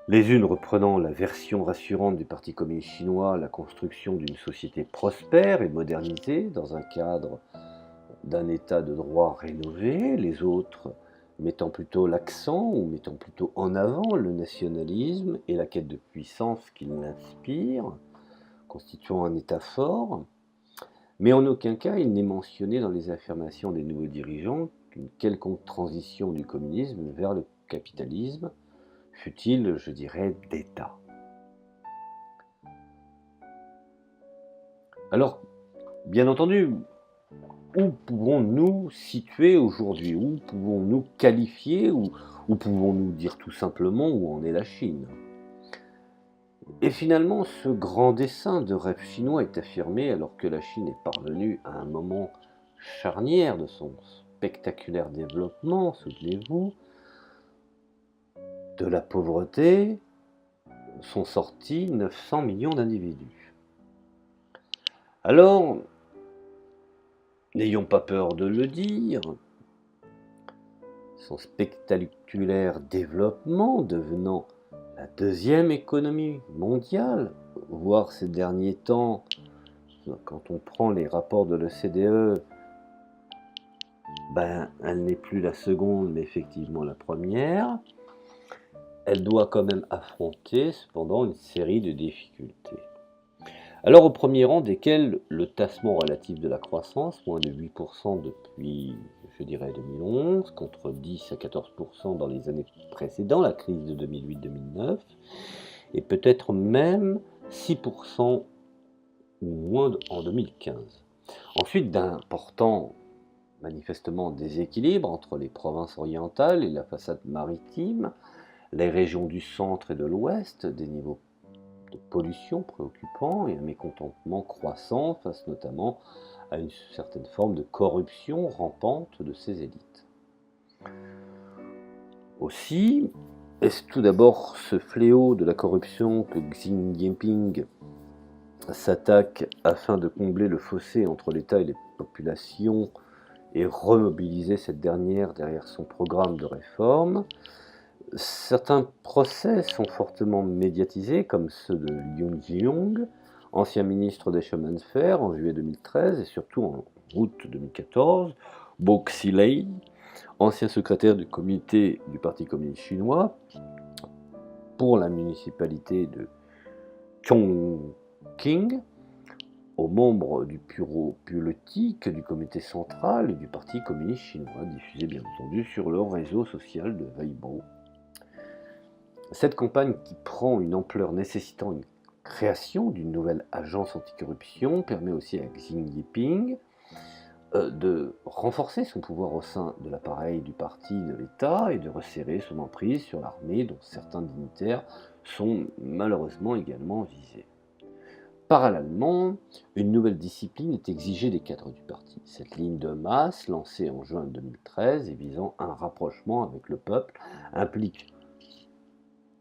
Les unes reprenant la version rassurante du Parti communiste chinois, la construction d'une société prospère et modernisée dans un cadre d'un état de droit rénové, les autres mettant plutôt l'accent ou mettant plutôt en avant le nationalisme et la quête de puissance qui l'inspire, constituant un état fort, mais en aucun cas il n'est mentionné dans les affirmations des nouveaux dirigeants qu'une quelconque transition du communisme vers le capitalisme, fût-il, je dirais, d'État. Alors, bien entendu, où pouvons-nous situer aujourd'hui? Où pouvons-nous qualifier? Ou pouvons-nous dire tout simplement où en est la Chine? Et finalement, ce grand dessein de rêve chinois est affirmé alors que la Chine est parvenue à un moment charnière de son spectaculaire développement, souvenez-vous. De la pauvreté sont sortis 900 millions d'individus. Alors, n'ayons pas peur de le dire, son spectaculaire développement devenant la 2e économie mondiale, voire ces derniers temps, quand on prend les rapports de l'OCDE, elle n'est plus la seconde, mais effectivement la première. Elle doit quand même affronter cependant une série de difficultés. Alors au premier rang desquels le tassement relatif de la croissance, moins de 8% depuis, je dirais, 2011, contre 10 à 14% dans les années précédant la crise de 2008-2009, et peut-être même 6% ou moins en 2015. Ensuite, d'importants manifestement déséquilibre entre les provinces orientales et la façade maritime, les régions du centre et de l'ouest, des niveaux de pollution préoccupants et un mécontentement croissant face notamment à une certaine forme de corruption rampante de ces élites. Aussi, est-ce tout d'abord ce fléau de la corruption que Xi Jinping s'attaque afin de combler le fossé entre l'État et les populations et remobiliser cette dernière derrière son programme de réforme? Certains procès sont fortement médiatisés, comme ceux de Liu Zhiyong, ancien ministre des chemins de fer en juillet 2013 et surtout en août 2014, Bo Xilei, ancien secrétaire du comité du Parti communiste chinois pour la municipalité de Chongqing, aux membres du bureau politique du comité central et du Parti communiste chinois, diffusé bien entendu sur le réseau social de Weibo. Cette campagne, qui prend une ampleur nécessitant une création d'une nouvelle agence anticorruption, permet aussi à Xi Jinping de renforcer son pouvoir au sein de l'appareil du parti de l'État et de resserrer son emprise sur l'armée, dont certains dignitaires sont malheureusement également visés. Parallèlement, une nouvelle discipline est exigée des cadres du parti. Cette ligne de masse, lancée en juin 2013 et visant un rapprochement avec le peuple, implique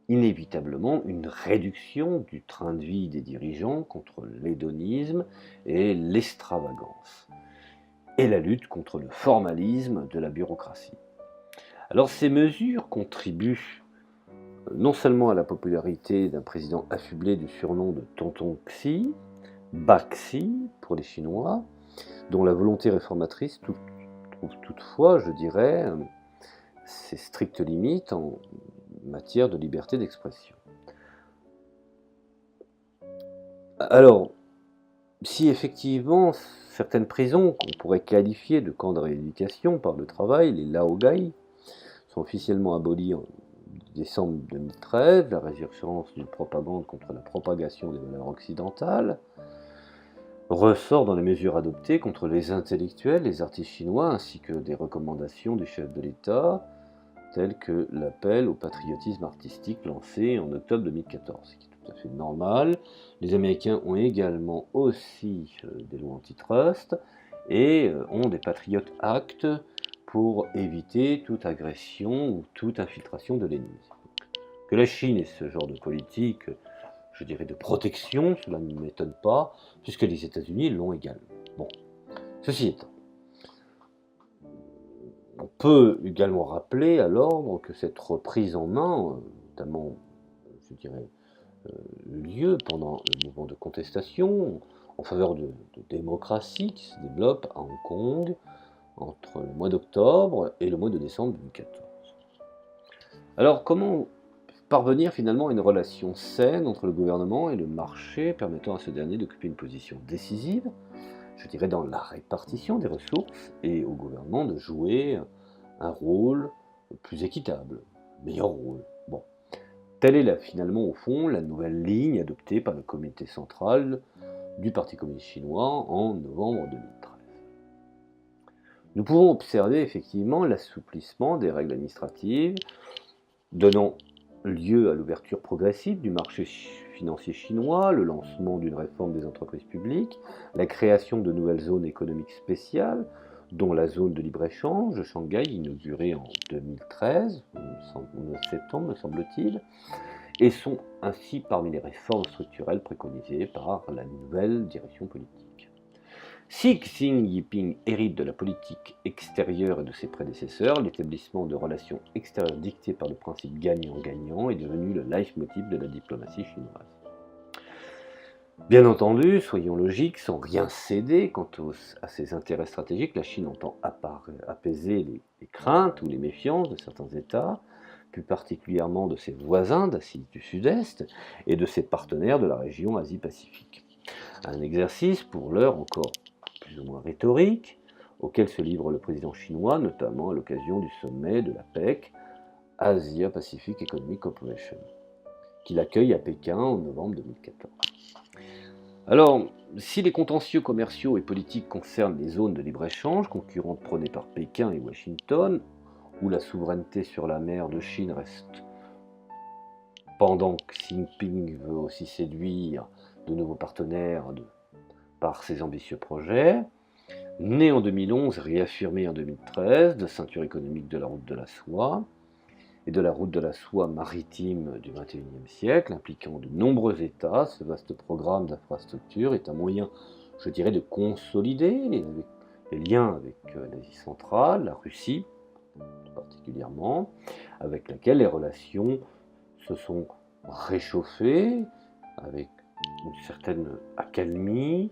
inévitablement une réduction du train de vie des dirigeants contre l'hédonisme et l'extravagance, et la lutte contre le formalisme de la bureaucratie. Alors ces mesures contribuent non seulement à la popularité d'un président affublé du surnom de Tonton Xi, Baxi pour les Chinois, dont la volonté réformatrice trouve toutefois, je dirais, ses strictes limites en matière de liberté d'expression. Alors, si effectivement certaines prisons qu'on pourrait qualifier de camps de rééducation par le travail, les laogai, sont officiellement abolies en décembre 2013, la résurgence d'une propagande contre la propagation des valeurs occidentales ressort dans les mesures adoptées contre les intellectuels, les artistes chinois, ainsi que des recommandations du chef de l'État, telles que l'appel au patriotisme artistique lancé en octobre 2014, ce qui est tout à fait normal. Les Américains ont également aussi des lois antitrust et ont des Patriot Act pour éviter toute agression ou toute infiltration de l'ennemi. Que la Chine ait ce genre de politique, je dirais de protection, cela ne m'étonne pas, puisque les États-Unis l'ont également. Bon, ceci étant, on peut également rappeler à l'ordre que cette reprise en main, notamment, je dirais, lieu pendant le mouvement de contestation en faveur de démocratie qui se développe à Hong Kong entre le mois d'octobre et le mois de décembre 2014. Alors, comment parvenir finalement à une relation saine entre le gouvernement et le marché permettant à ce dernier d'occuper une position décisive, je dirais dans la répartition des ressources, et au gouvernement de jouer un rôle plus équitable, meilleur rôle. Bon. Telle est finalement au fond la nouvelle ligne adoptée par le comité central du Parti communiste chinois en novembre 2013. Nous pouvons observer effectivement l'assouplissement des règles administratives, donnant lieu à l'ouverture progressive du marché financier chinois, le lancement d'une réforme des entreprises publiques, la création de nouvelles zones économiques spéciales, dont la zone de libre-échange de Shanghai, inaugurée en 2013, au 9 septembre me semble-t-il, et sont ainsi parmi les réformes structurelles préconisées par la nouvelle direction politique. Si Xi Jinping hérite de la politique extérieure et de ses prédécesseurs, l'établissement de relations extérieures dictées par le principe gagnant-gagnant est devenu le leitmotiv de la diplomatie chinoise. Bien entendu, soyons logiques, sans rien céder quant à ses intérêts stratégiques, la Chine entend apaiser les craintes ou les méfiances de certains États, plus particulièrement de ses voisins d'Asie du Sud-Est et de ses partenaires de la région Asie-Pacifique. Un exercice pour l'heure encore plus ou moins rhétorique, auquel se livre le président chinois, notamment à l'occasion du sommet de l'APEC, Asia Pacific Economic Cooperation, qu'il accueille à Pékin en novembre 2014. Alors, Si les contentieux commerciaux et politiques concernent les zones de libre-échange concurrentes prônées par Pékin et Washington, où la souveraineté sur la mer de Chine reste pendant que Xi Jinping veut aussi séduire de nouveaux partenaires par ses ambitieux projets, né en 2011 et réaffirmé en 2013, de ceinture économique de la route de la soie et de la route de la soie maritime du XXIe siècle, impliquant de nombreux États, ce vaste programme d'infrastructure est un moyen, je dirais, de consolider les liens avec l'Asie centrale, la Russie particulièrement, avec laquelle les relations se sont réchauffées avec une certaine accalmie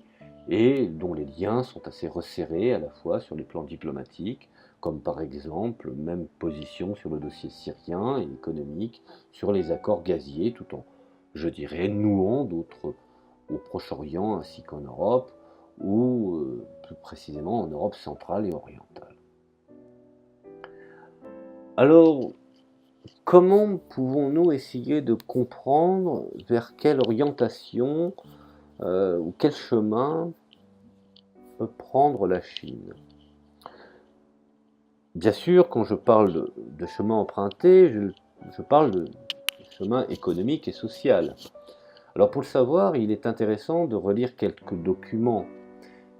et dont les liens sont assez resserrés à la fois sur les plans diplomatiques, comme par exemple même position sur le dossier syrien et économique, sur les accords gaziers, tout en, je dirais, nouant d'autres au Proche-Orient ainsi qu'en Europe, ou plus précisément en Europe centrale et orientale. Alors, comment pouvons-nous essayer de comprendre vers quelle orientation ou quel chemin peut prendre la Chine? Bien sûr, quand je parle de chemin emprunté, je parle de chemin économique et social. Alors pour le savoir, il est intéressant de relire quelques documents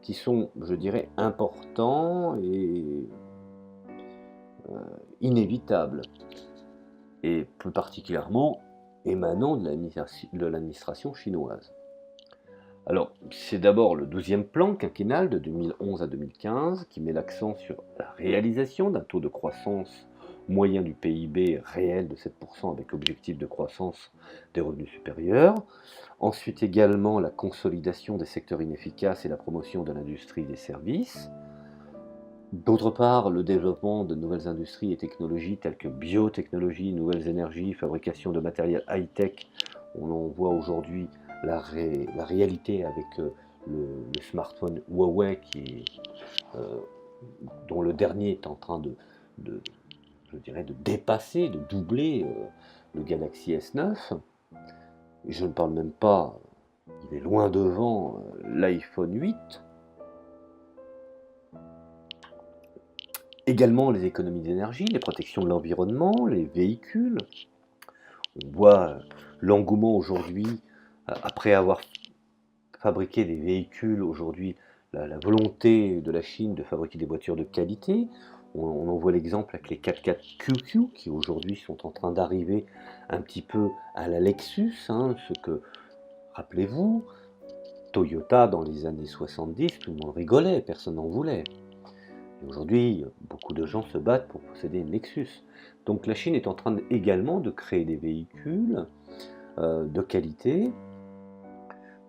qui sont, je dirais, importants et inévitables, et plus particulièrement émanant de l'administration chinoise. Alors, c'est d'abord le 12e plan quinquennal de 2011 à 2015 qui met l'accent sur la réalisation d'un taux de croissance moyen du PIB réel de 7% avec objectif de croissance des revenus supérieurs. Ensuite également la consolidation des secteurs inefficaces et la promotion de l'industrie et des services. D'autre part, le développement de nouvelles industries et technologies telles que biotechnologie, nouvelles énergies, fabrication de matériel high-tech. On en voit aujourd'hui la réalité avec le smartphone Huawei dont le dernier est en train je dirais, de dépasser, de doubler le Galaxy S9. Et je ne parle même pas, il est loin devant l'iPhone 8. Également les économies d'énergie, les protections de l'environnement, les véhicules. On voit l'engouement aujourd'hui, après avoir fabriqué des véhicules, aujourd'hui la volonté de la Chine de fabriquer des voitures de qualité. On en voit l'exemple avec les 4x4 QQ qui aujourd'hui sont en train d'arriver un petit peu à la Lexus, ce que, rappelez-vous, Toyota dans les années 70, tout le monde rigolait, personne n'en voulait. Et aujourd'hui, beaucoup de gens se battent pour posséder une Lexus. Donc la Chine est en train également de créer des véhicules de qualité.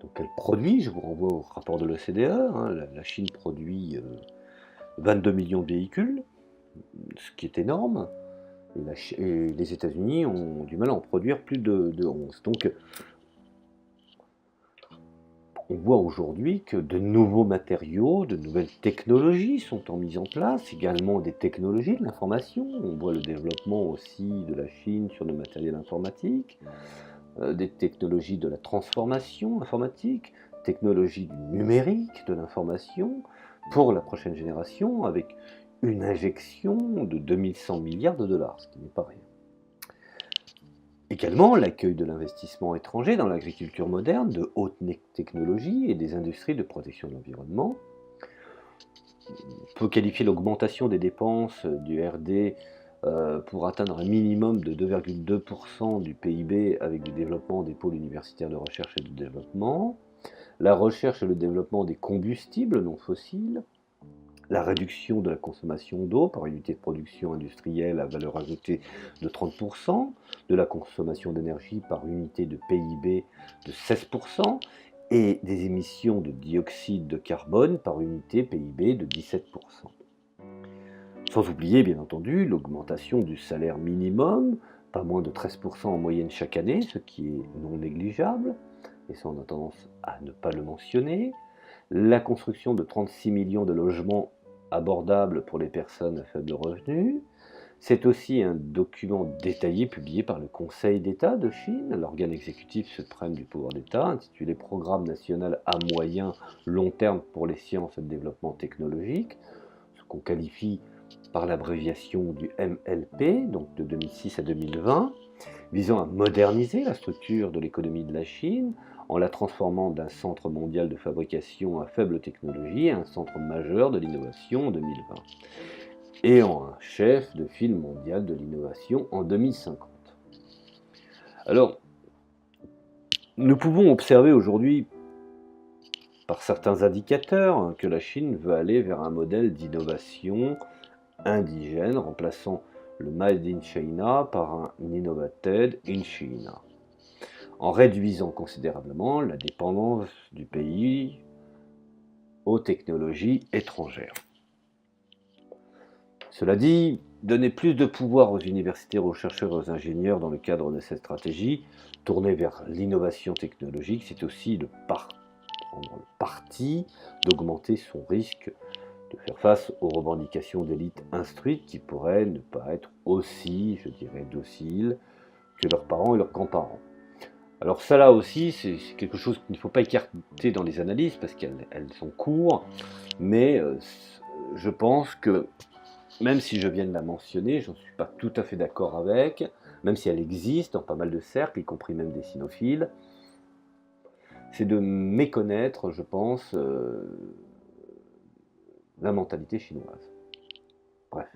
Donc elle produit, je vous renvoie au rapport de l'OCDE, la Chine produit 22 millions de véhicules, ce qui est énorme, et les États-Unis ont du mal à en produire plus de 11. Donc on voit aujourd'hui que de nouveaux matériaux, de nouvelles technologies sont en mise en place, également des technologies de l'information. On voit le développement aussi de la Chine sur le matériel informatique, des technologies de la transformation informatique, technologies du numérique, de l'information, pour la prochaine génération, avec une injection de 2100 milliards de dollars, ce qui n'est pas rien. Également, l'accueil de l'investissement étranger dans l'agriculture moderne, de haute technologie et des industries de protection de l'environnement. On peut qualifier l'augmentation des dépenses du RD pour atteindre un minimum de 2,2% du PIB avec le développement des pôles universitaires de recherche et de développement, la recherche et le développement des combustibles non fossiles, la réduction de la consommation d'eau par unité de production industrielle à valeur ajoutée de 30%, de la consommation d'énergie par unité de PIB de 16%, et des émissions de dioxyde de carbone par unité PIB de 17%. Sans oublier, bien entendu, l'augmentation du salaire minimum, pas moins de 13% en moyenne chaque année, ce qui est non négligeable, et ça on a tendance à ne pas le mentionner, la construction de 36 millions de logements abordables pour les personnes à faible revenu, C'est aussi un document détaillé publié par le Conseil d'État de Chine, l'organe exécutif suprême du pouvoir d'État, intitulé Programme national à moyen long terme pour les sciences et le développement technologique, ce qu'on qualifie par l'abréviation du MLP, donc de 2006 à 2020, visant à moderniser la structure de l'économie de la Chine en la transformant d'un centre mondial de fabrication à faible technologie à un centre majeur de l'innovation en 2020 et en un chef de file mondial de l'innovation en 2050. Alors, nous pouvons observer aujourd'hui, par certains indicateurs, que la Chine veut aller vers un modèle d'innovation indigène, remplaçant le Made in China par un Innovated in China, en réduisant considérablement la dépendance du pays aux technologies étrangères. Cela dit, donner plus de pouvoir aux universitaires, aux chercheurs et aux ingénieurs dans le cadre de cette stratégie, tournée vers l'innovation technologique, c'est aussi prendre le parti d'augmenter son risque de faire face aux revendications d'élites instruites qui pourraient ne pas être aussi, je dirais, dociles que leurs parents et leurs grands-parents. Alors ça là aussi, c'est quelque chose qu'il ne faut pas écarter dans les analyses parce qu'elles sont courtes, mais je pense que même si je viens de la mentionner, je ne suis pas tout à fait d'accord avec, même si elle existe dans pas mal de cercles, y compris même des sinophiles, c'est de méconnaître, je pense, la mentalité chinoise. Bref.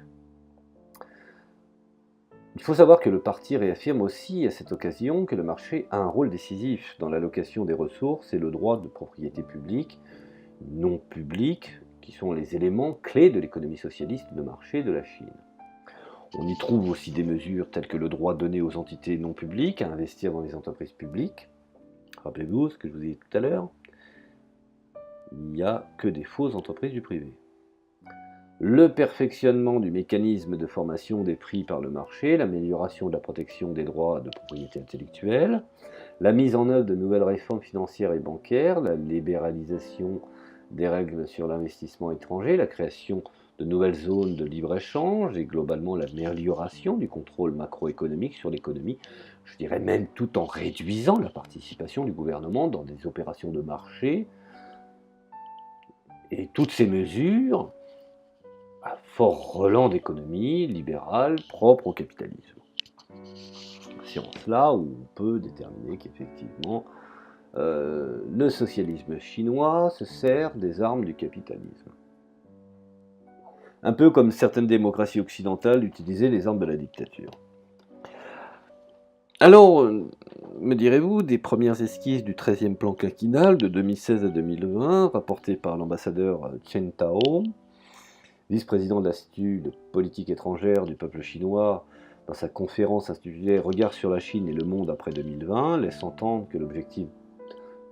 Il faut savoir que le parti réaffirme aussi à cette occasion que le marché a un rôle décisif dans l'allocation des ressources et le droit de propriété publique, non publique, qui sont les éléments clés de l'économie socialiste de marché de la Chine. On y trouve aussi des mesures telles que le droit donné aux entités non publiques à investir dans les entreprises publiques. Rappelez-vous ce que je vous ai dit tout à l'heure, il n'y a que des fausses entreprises du privé. Le perfectionnement du mécanisme de formation des prix par le marché, l'amélioration de la protection des droits de propriété intellectuelle, la mise en œuvre de nouvelles réformes financières et bancaires, la libéralisation des règles sur l'investissement étranger, la création de nouvelles zones de libre-échange et globalement l'amélioration du contrôle macroéconomique sur l'économie, je dirais même tout en réduisant la participation du gouvernement dans des opérations de marché. Et toutes ces mesures à fort relent d'économie libérale propre au capitalisme. C'est en cela où on peut déterminer qu'effectivement le socialisme chinois se sert des armes du capitalisme. Un peu comme certaines démocraties occidentales utilisaient les armes de la dictature. Alors, me direz-vous, des premières esquisses du 13e plan quinquennal de 2016 à 2020, rapportées par l'ambassadeur Chen Tao, vice-président de l'Institut de politique étrangère du peuple chinois, dans sa conférence intitulée Regard sur la Chine et le monde après 2020, laisse entendre que l'objectif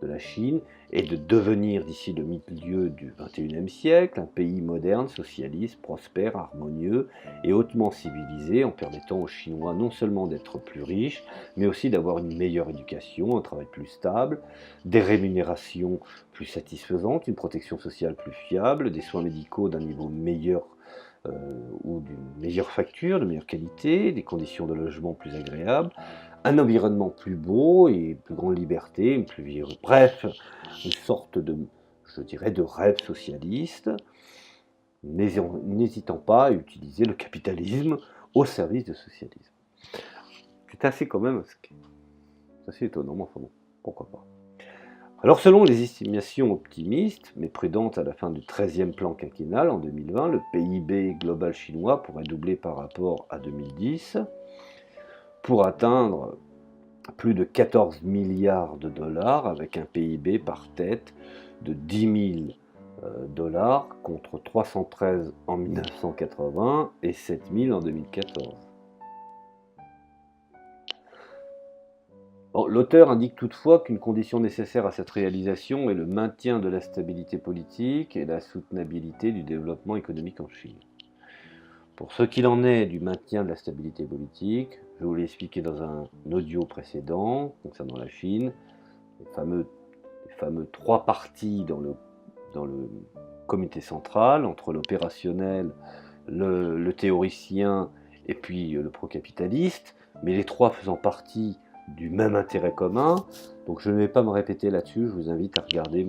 de la Chine est de devenir d'ici le milieu du XXIe siècle un pays moderne, socialiste, prospère, harmonieux et hautement civilisé, en permettant aux Chinois non seulement d'être plus riches, mais aussi d'avoir une meilleure éducation, un travail plus stable, des rémunérations plus satisfaisantes, une protection sociale plus fiable, des soins médicaux d'un niveau meilleur ou d'une meilleure facture, de meilleure qualité, des conditions de logement plus agréables, un environnement plus beau et plus grande liberté, une plus vieille... Bref, une sorte de, je dirais, de rêve socialiste, n'hésitant pas à utiliser le capitalisme au service du socialisme. C'est assez quand même, c'est assez étonnant, mais enfin bon, pourquoi pas. Alors selon les estimations optimistes, mais prudentes à la fin du 13e plan quinquennal en 2020, le PIB global chinois pourrait doubler par rapport à 2010 pour atteindre plus de 14 milliards de dollars avec un PIB par tête de 10 000 dollars contre 313 en 1980 et 7 000 en 2014. Bon, l'auteur indique toutefois qu'une condition nécessaire à cette réalisation est le maintien de la stabilité politique et la soutenabilité du développement économique en Chine. Pour ce qu'il en est du maintien de la stabilité politique, je vous l'ai expliqué dans un audio précédent concernant la Chine, les fameux trois parties dans le comité central, entre l'opérationnel, le théoricien et puis le pro-capitaliste, mais les trois faisant partie du même intérêt commun. Donc je ne vais pas me répéter là-dessus, je vous invite à regarder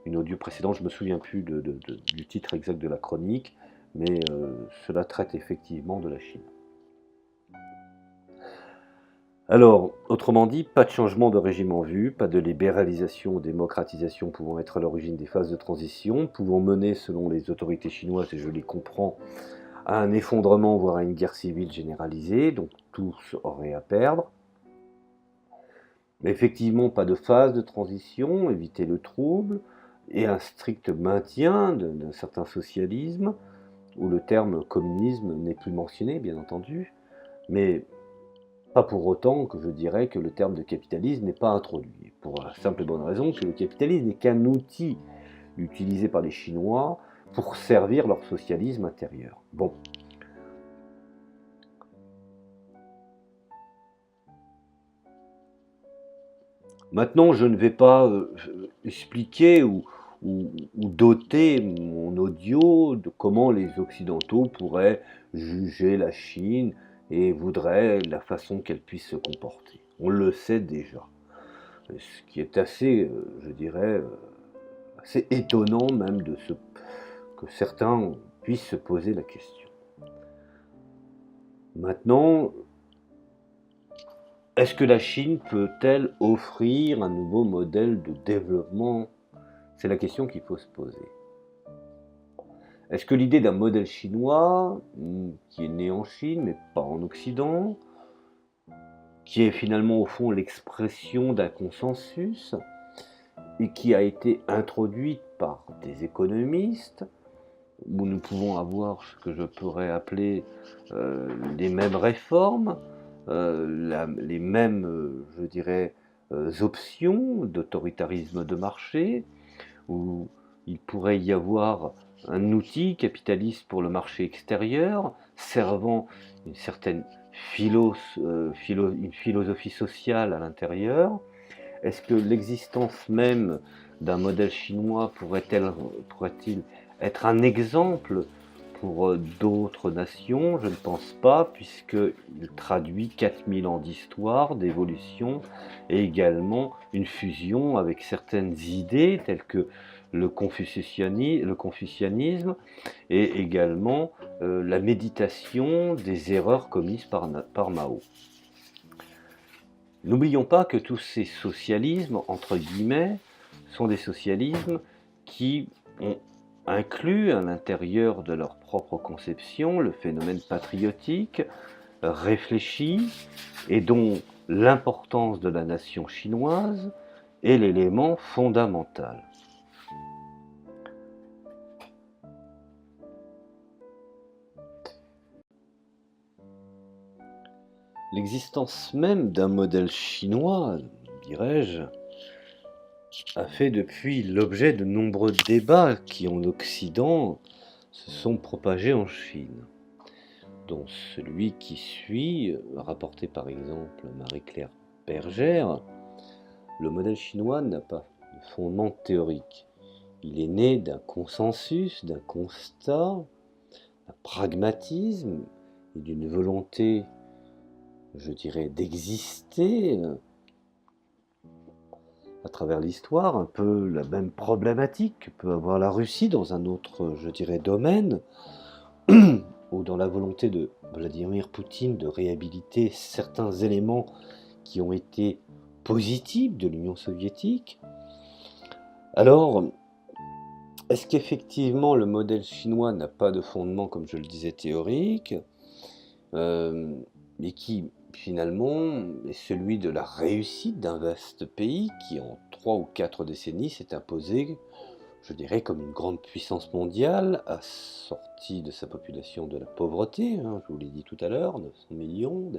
une audio précédente, je ne me souviens plus du titre exact de la chronique, mais cela traite effectivement de la Chine. Alors, autrement dit, pas de changement de régime en vue, pas de libéralisation ou démocratisation pouvant être à l'origine des phases de transition, pouvant mener, selon les autorités chinoises, et je les comprends, à un effondrement, voire à une guerre civile généralisée, donc tous auraient à perdre. Mais effectivement, pas de phase de transition, éviter le trouble, et un strict maintien d'un certain socialisme, où le terme communisme n'est plus mentionné, bien entendu, mais pas pour autant que je dirais que le terme de capitalisme n'est pas introduit, pour la simple et bonne raison que le capitalisme n'est qu'un outil utilisé par les Chinois pour servir leur socialisme intérieur. Bon. Maintenant, je ne vais pas expliquer ou doter mon audio de comment les Occidentaux pourraient juger la Chine et voudraient la façon qu'elle puisse se comporter. On le sait déjà. Ce qui est assez, je dirais, assez étonnant même que certains puissent se poser la question. Maintenant, est-ce que la Chine peut-elle offrir un nouveau modèle de développement? C'est la question qu'il faut se poser. Est-ce que l'idée d'un modèle chinois, qui est né en Chine, mais pas en Occident, qui est finalement au fond l'expression d'un consensus, et qui a été introduite par des économistes, où nous pouvons avoir ce que je pourrais appeler les mêmes réformes, les mêmes, je dirais, options d'autoritarisme de marché, où il pourrait y avoir un outil capitaliste pour le marché extérieur, servant une certaine une philosophie sociale à l'intérieur. Est-ce que l'existence même d'un modèle chinois pourrait-il être un exemple pour d'autres nations? Je ne pense pas, puisqu'il traduit 4000 ans d'histoire, d'évolution, et également une fusion avec certaines idées telles que le confucianisme et également la méditation des erreurs commises par Mao. N'oublions pas que tous ces socialismes, entre guillemets, sont des socialismes qui ont inclus à l'intérieur de leur propre conception le phénomène patriotique, réfléchi, et dont l'importance de la nation chinoise est l'élément fondamental. L'existence même d'un modèle chinois, dirais-je, a fait depuis l'objet de nombreux débats qui, en Occident, se sont propagés en Chine, dont celui qui suit, rapporté par exemple Marie-Claire Bergère. Le modèle chinois n'a pas de fondement théorique. Il est né d'un consensus, d'un constat, d'un pragmatisme et d'une volonté, je dirais, d'exister à travers l'histoire, un peu la même problématique que peut avoir la Russie dans un autre, je dirais, domaine, ou dans la volonté de Vladimir Poutine de réhabiliter certains éléments qui ont été positifs de l'Union soviétique. Alors, est-ce qu'effectivement le modèle chinois n'a pas de fondement, comme je le disais, théorique, mais qui finalement est celui de la réussite d'un vaste pays qui en 3 ou 4 décennies s'est imposé, je dirais, comme une grande puissance mondiale, assortie de sa population de la pauvreté, je vous l'ai dit tout à l'heure, 900 millions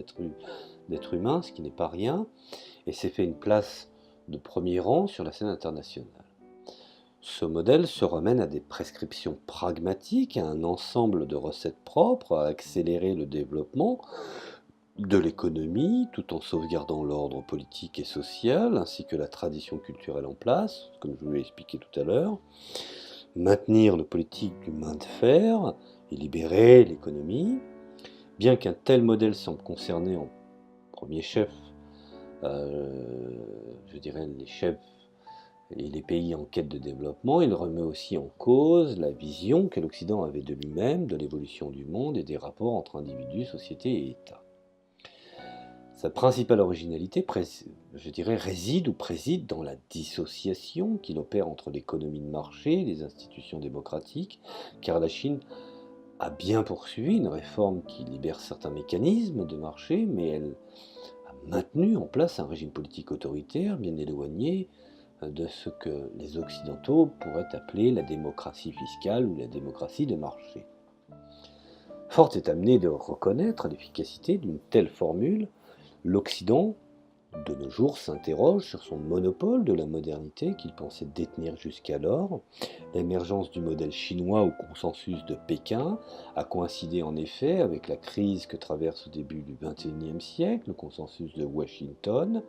d'êtres humains, ce qui n'est pas rien, et s'est fait une place de premier rang sur la scène internationale. Ce modèle se ramène à des prescriptions pragmatiques, à un ensemble de recettes propres à accélérer le développement de l'économie, tout en sauvegardant l'ordre politique et social, ainsi que la tradition culturelle en place, comme je vous l'ai expliqué tout à l'heure, maintenir le politique du main de fer et libérer l'économie, Bien qu'un tel modèle semble concerner en premier chef, je dirais, les chefs et les pays en quête de développement, il remet aussi en cause la vision que l'Occident avait de lui-même, de l'évolution du monde et des rapports entre individus, sociétés et États. Sa principale originalité, je dirais, réside ou préside dans la dissociation qu'il opère entre l'économie de marché et les institutions démocratiques, car la Chine a bien poursuivi une réforme qui libère certains mécanismes de marché, mais elle a maintenu en place un régime politique autoritaire bien éloigné de ce que les Occidentaux pourraient appeler la démocratie fiscale ou la démocratie de marché. Forte est amenée de reconnaître l'efficacité d'une telle formule. L'Occident, de nos jours, s'interroge sur son monopole de la modernité qu'il pensait détenir jusqu'alors. L'émergence du modèle chinois au consensus de Pékin a coïncidé en effet avec la crise que traverse au début du XXIe siècle, le consensus de Washington.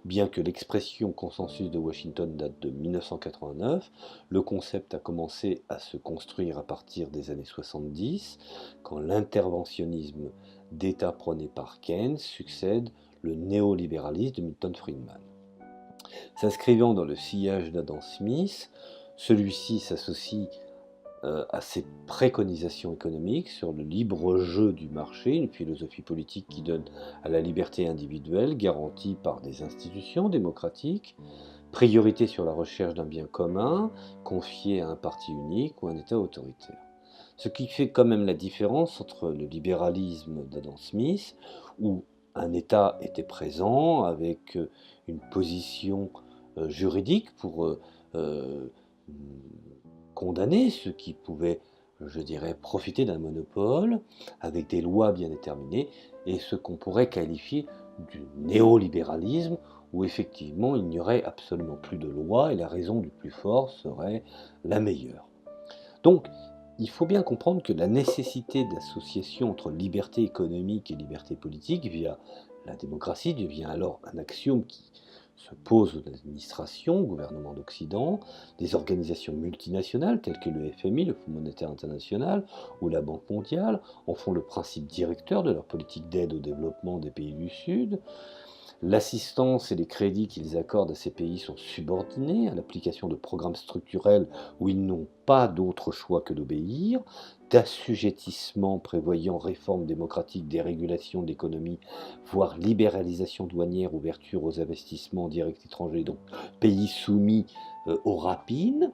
Bien que l'expression consensus de Washington date de 1989, le concept a commencé à se construire à partir des années 70, quand l'interventionnisme d'État prôné par Keynes succède le néolibéralisme de Milton Friedman. S'inscrivant dans le sillage d'Adam Smith, celui-ci s'associe à ses préconisations économiques sur le libre jeu du marché, une philosophie politique qui donne à la liberté individuelle garantie par des institutions démocratiques, priorité sur la recherche d'un bien commun confié à un parti unique ou un État autoritaire. Ce qui fait quand même la différence entre le libéralisme d'Adam Smith, où un État était présent avec une position juridique pour condamner ceux qui pouvaient, je dirais, profiter d'un monopole, avec des lois bien déterminées, et ce qu'on pourrait qualifier du néolibéralisme, où effectivement il n'y aurait absolument plus de loi et la raison du plus fort serait la meilleure. Donc, il faut bien comprendre que la nécessité d'association entre liberté économique et liberté politique via la démocratie devient alors un axiome qui se pose aux administrations, au gouvernement d'Occident, des organisations multinationales telles que le FMI, le Fonds monétaire international ou la Banque mondiale en font le principe directeur de leur politique d'aide au développement des pays du Sud. L'assistance et les crédits qu'ils accordent à ces pays sont subordonnés à l'application de programmes structurels où ils n'ont pas d'autre choix que d'obéir, d'assujettissement prévoyant réforme démocratique, dérégulation de l'économie, voire libéralisation douanière, ouverture aux investissements directs étrangers, donc pays soumis aux rapines.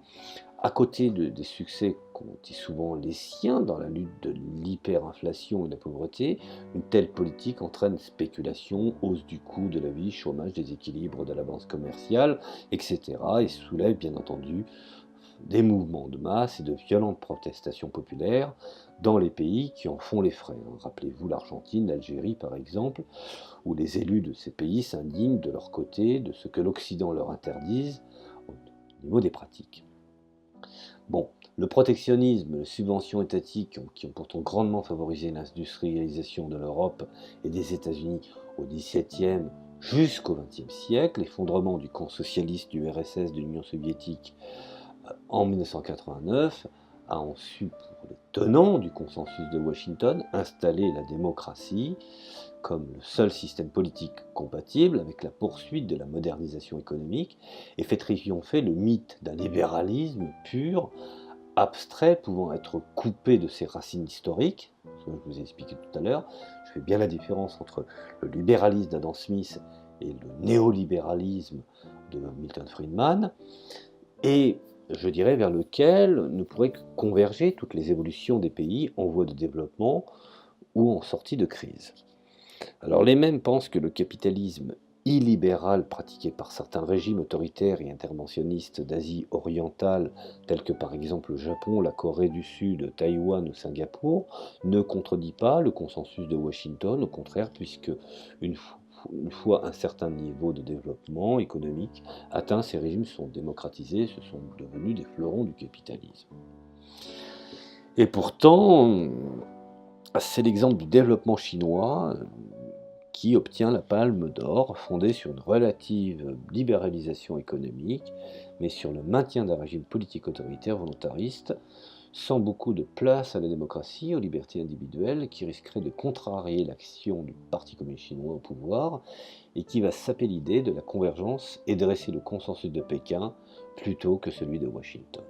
À côté des succès qu'ont été souvent les siens dans la lutte de l'hyperinflation et de la pauvreté, une telle politique entraîne spéculation, hausse du coût de la vie, chômage, déséquilibre de la balance commerciale, etc. et soulève bien entendu des mouvements de masse et de violentes protestations populaires dans les pays qui en font les frais. Rappelez-vous l'Argentine, l'Algérie par exemple, où les élus de ces pays s'indignent de leur côté de ce que l'Occident leur interdise au niveau des pratiques. Bon, le protectionnisme, les subventions étatiques qui ont pourtant grandement favorisé l'industrialisation de l'Europe et des États-Unis au XVIIe jusqu'au XXe siècle, l'effondrement du camp socialiste du RSS de l'Union soviétique en 1989 a ensuite, pour les tenants du consensus de Washington, installé la démocratie comme le seul système politique compatible avec la poursuite de la modernisation économique et fait triompher le mythe d'un libéralisme pur, abstrait, pouvant être coupé de ses racines historiques, ce que je vous ai expliqué tout à l'heure. Je fais bien la différence entre le libéralisme d'Adam Smith et le néolibéralisme de Milton Friedman, et je dirais vers lequel ne pourraient converger toutes les évolutions des pays en voie de développement ou en sortie de crise. Alors les mêmes pensent que le capitalisme illibéral pratiqué par certains régimes autoritaires et interventionnistes d'Asie orientale, tels que par exemple le Japon, la Corée du Sud, Taïwan ou Singapour, ne contredit pas le consensus de Washington, au contraire, puisque une fois un certain niveau de développement économique atteint, ces régimes sont démocratisés, ce sont devenus des fleurons du capitalisme. Et pourtant, c'est l'exemple du développement chinois qui obtient la Palme d'Or, fondée sur une relative libéralisation économique, mais sur le maintien d'un régime politique autoritaire volontariste, sans beaucoup de place à la démocratie, aux libertés individuelles, qui risquerait de contrarier l'action du Parti communiste chinois au pouvoir, et qui va saper l'idée de la convergence et dresser le consensus de Pékin plutôt que celui de Washington.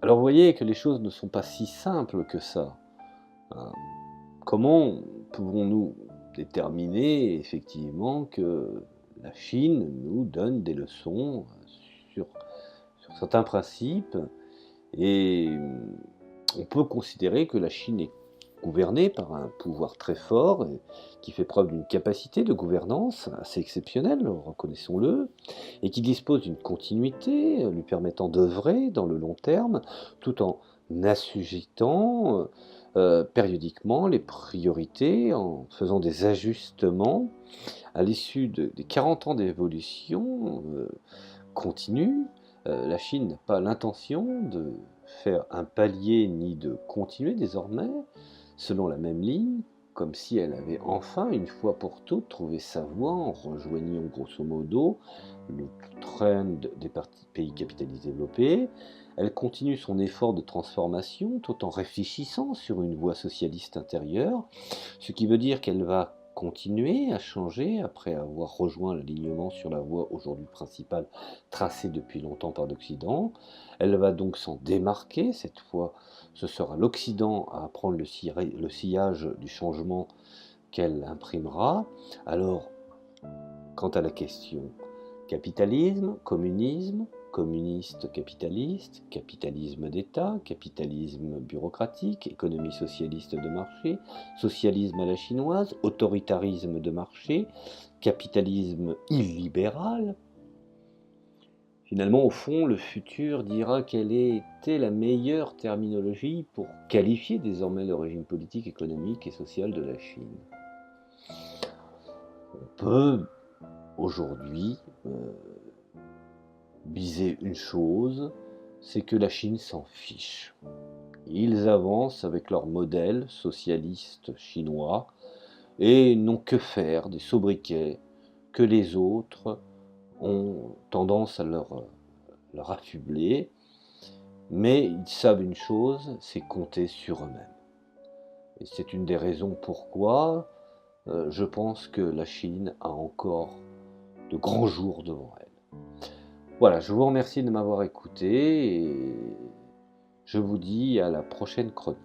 Alors vous voyez que les choses ne sont pas si simples que ça. Comment pouvons-nous déterminer effectivement que la Chine nous donne des leçons sur certains principes et on peut considérer que la Chine est gouvernée par un pouvoir très fort qui fait preuve d'une capacité de gouvernance assez exceptionnelle, reconnaissons-le, et qui dispose d'une continuité lui permettant d'œuvrer dans le long terme tout en assujettant périodiquement les priorités, en faisant des ajustements à l'issue des 40 ans d'évolution continue. La Chine n'a pas l'intention de faire un palier ni de continuer désormais selon la même ligne, comme si elle avait enfin, une fois pour toutes, trouvé sa voie en rejoignant grosso modo le trend des pays capitalistes développés. Elle continue son effort de transformation tout en réfléchissant sur une voie socialiste intérieure, ce qui veut dire qu'elle va continuer à changer après avoir rejoint l'alignement sur la voie aujourd'hui principale tracée depuis longtemps par l'Occident. Elle va donc s'en démarquer, cette fois ce sera l'Occident à prendre le sillage du changement qu'elle imprimera. Alors, quant à la question capitalisme, communisme, communiste capitaliste, capitalisme d'État, capitalisme bureaucratique, économie socialiste de marché, socialisme à la chinoise, autoritarisme de marché, capitalisme illibéral. Finalement, au fond, le futur dira quelle était la meilleure terminologie pour qualifier désormais le régime politique, économique et social de la Chine. On peut aujourd'hui viser une chose, c'est que la Chine s'en fiche. Ils avancent avec leur modèle socialiste chinois et n'ont que faire des sobriquets que les autres ont tendance à leur affubler, mais ils savent une chose, c'est compter sur eux-mêmes. Et c'est une des raisons pourquoi je pense que la Chine a encore de grands jours devant elle. Voilà, je vous remercie de m'avoir écouté et je vous dis à la prochaine chronique.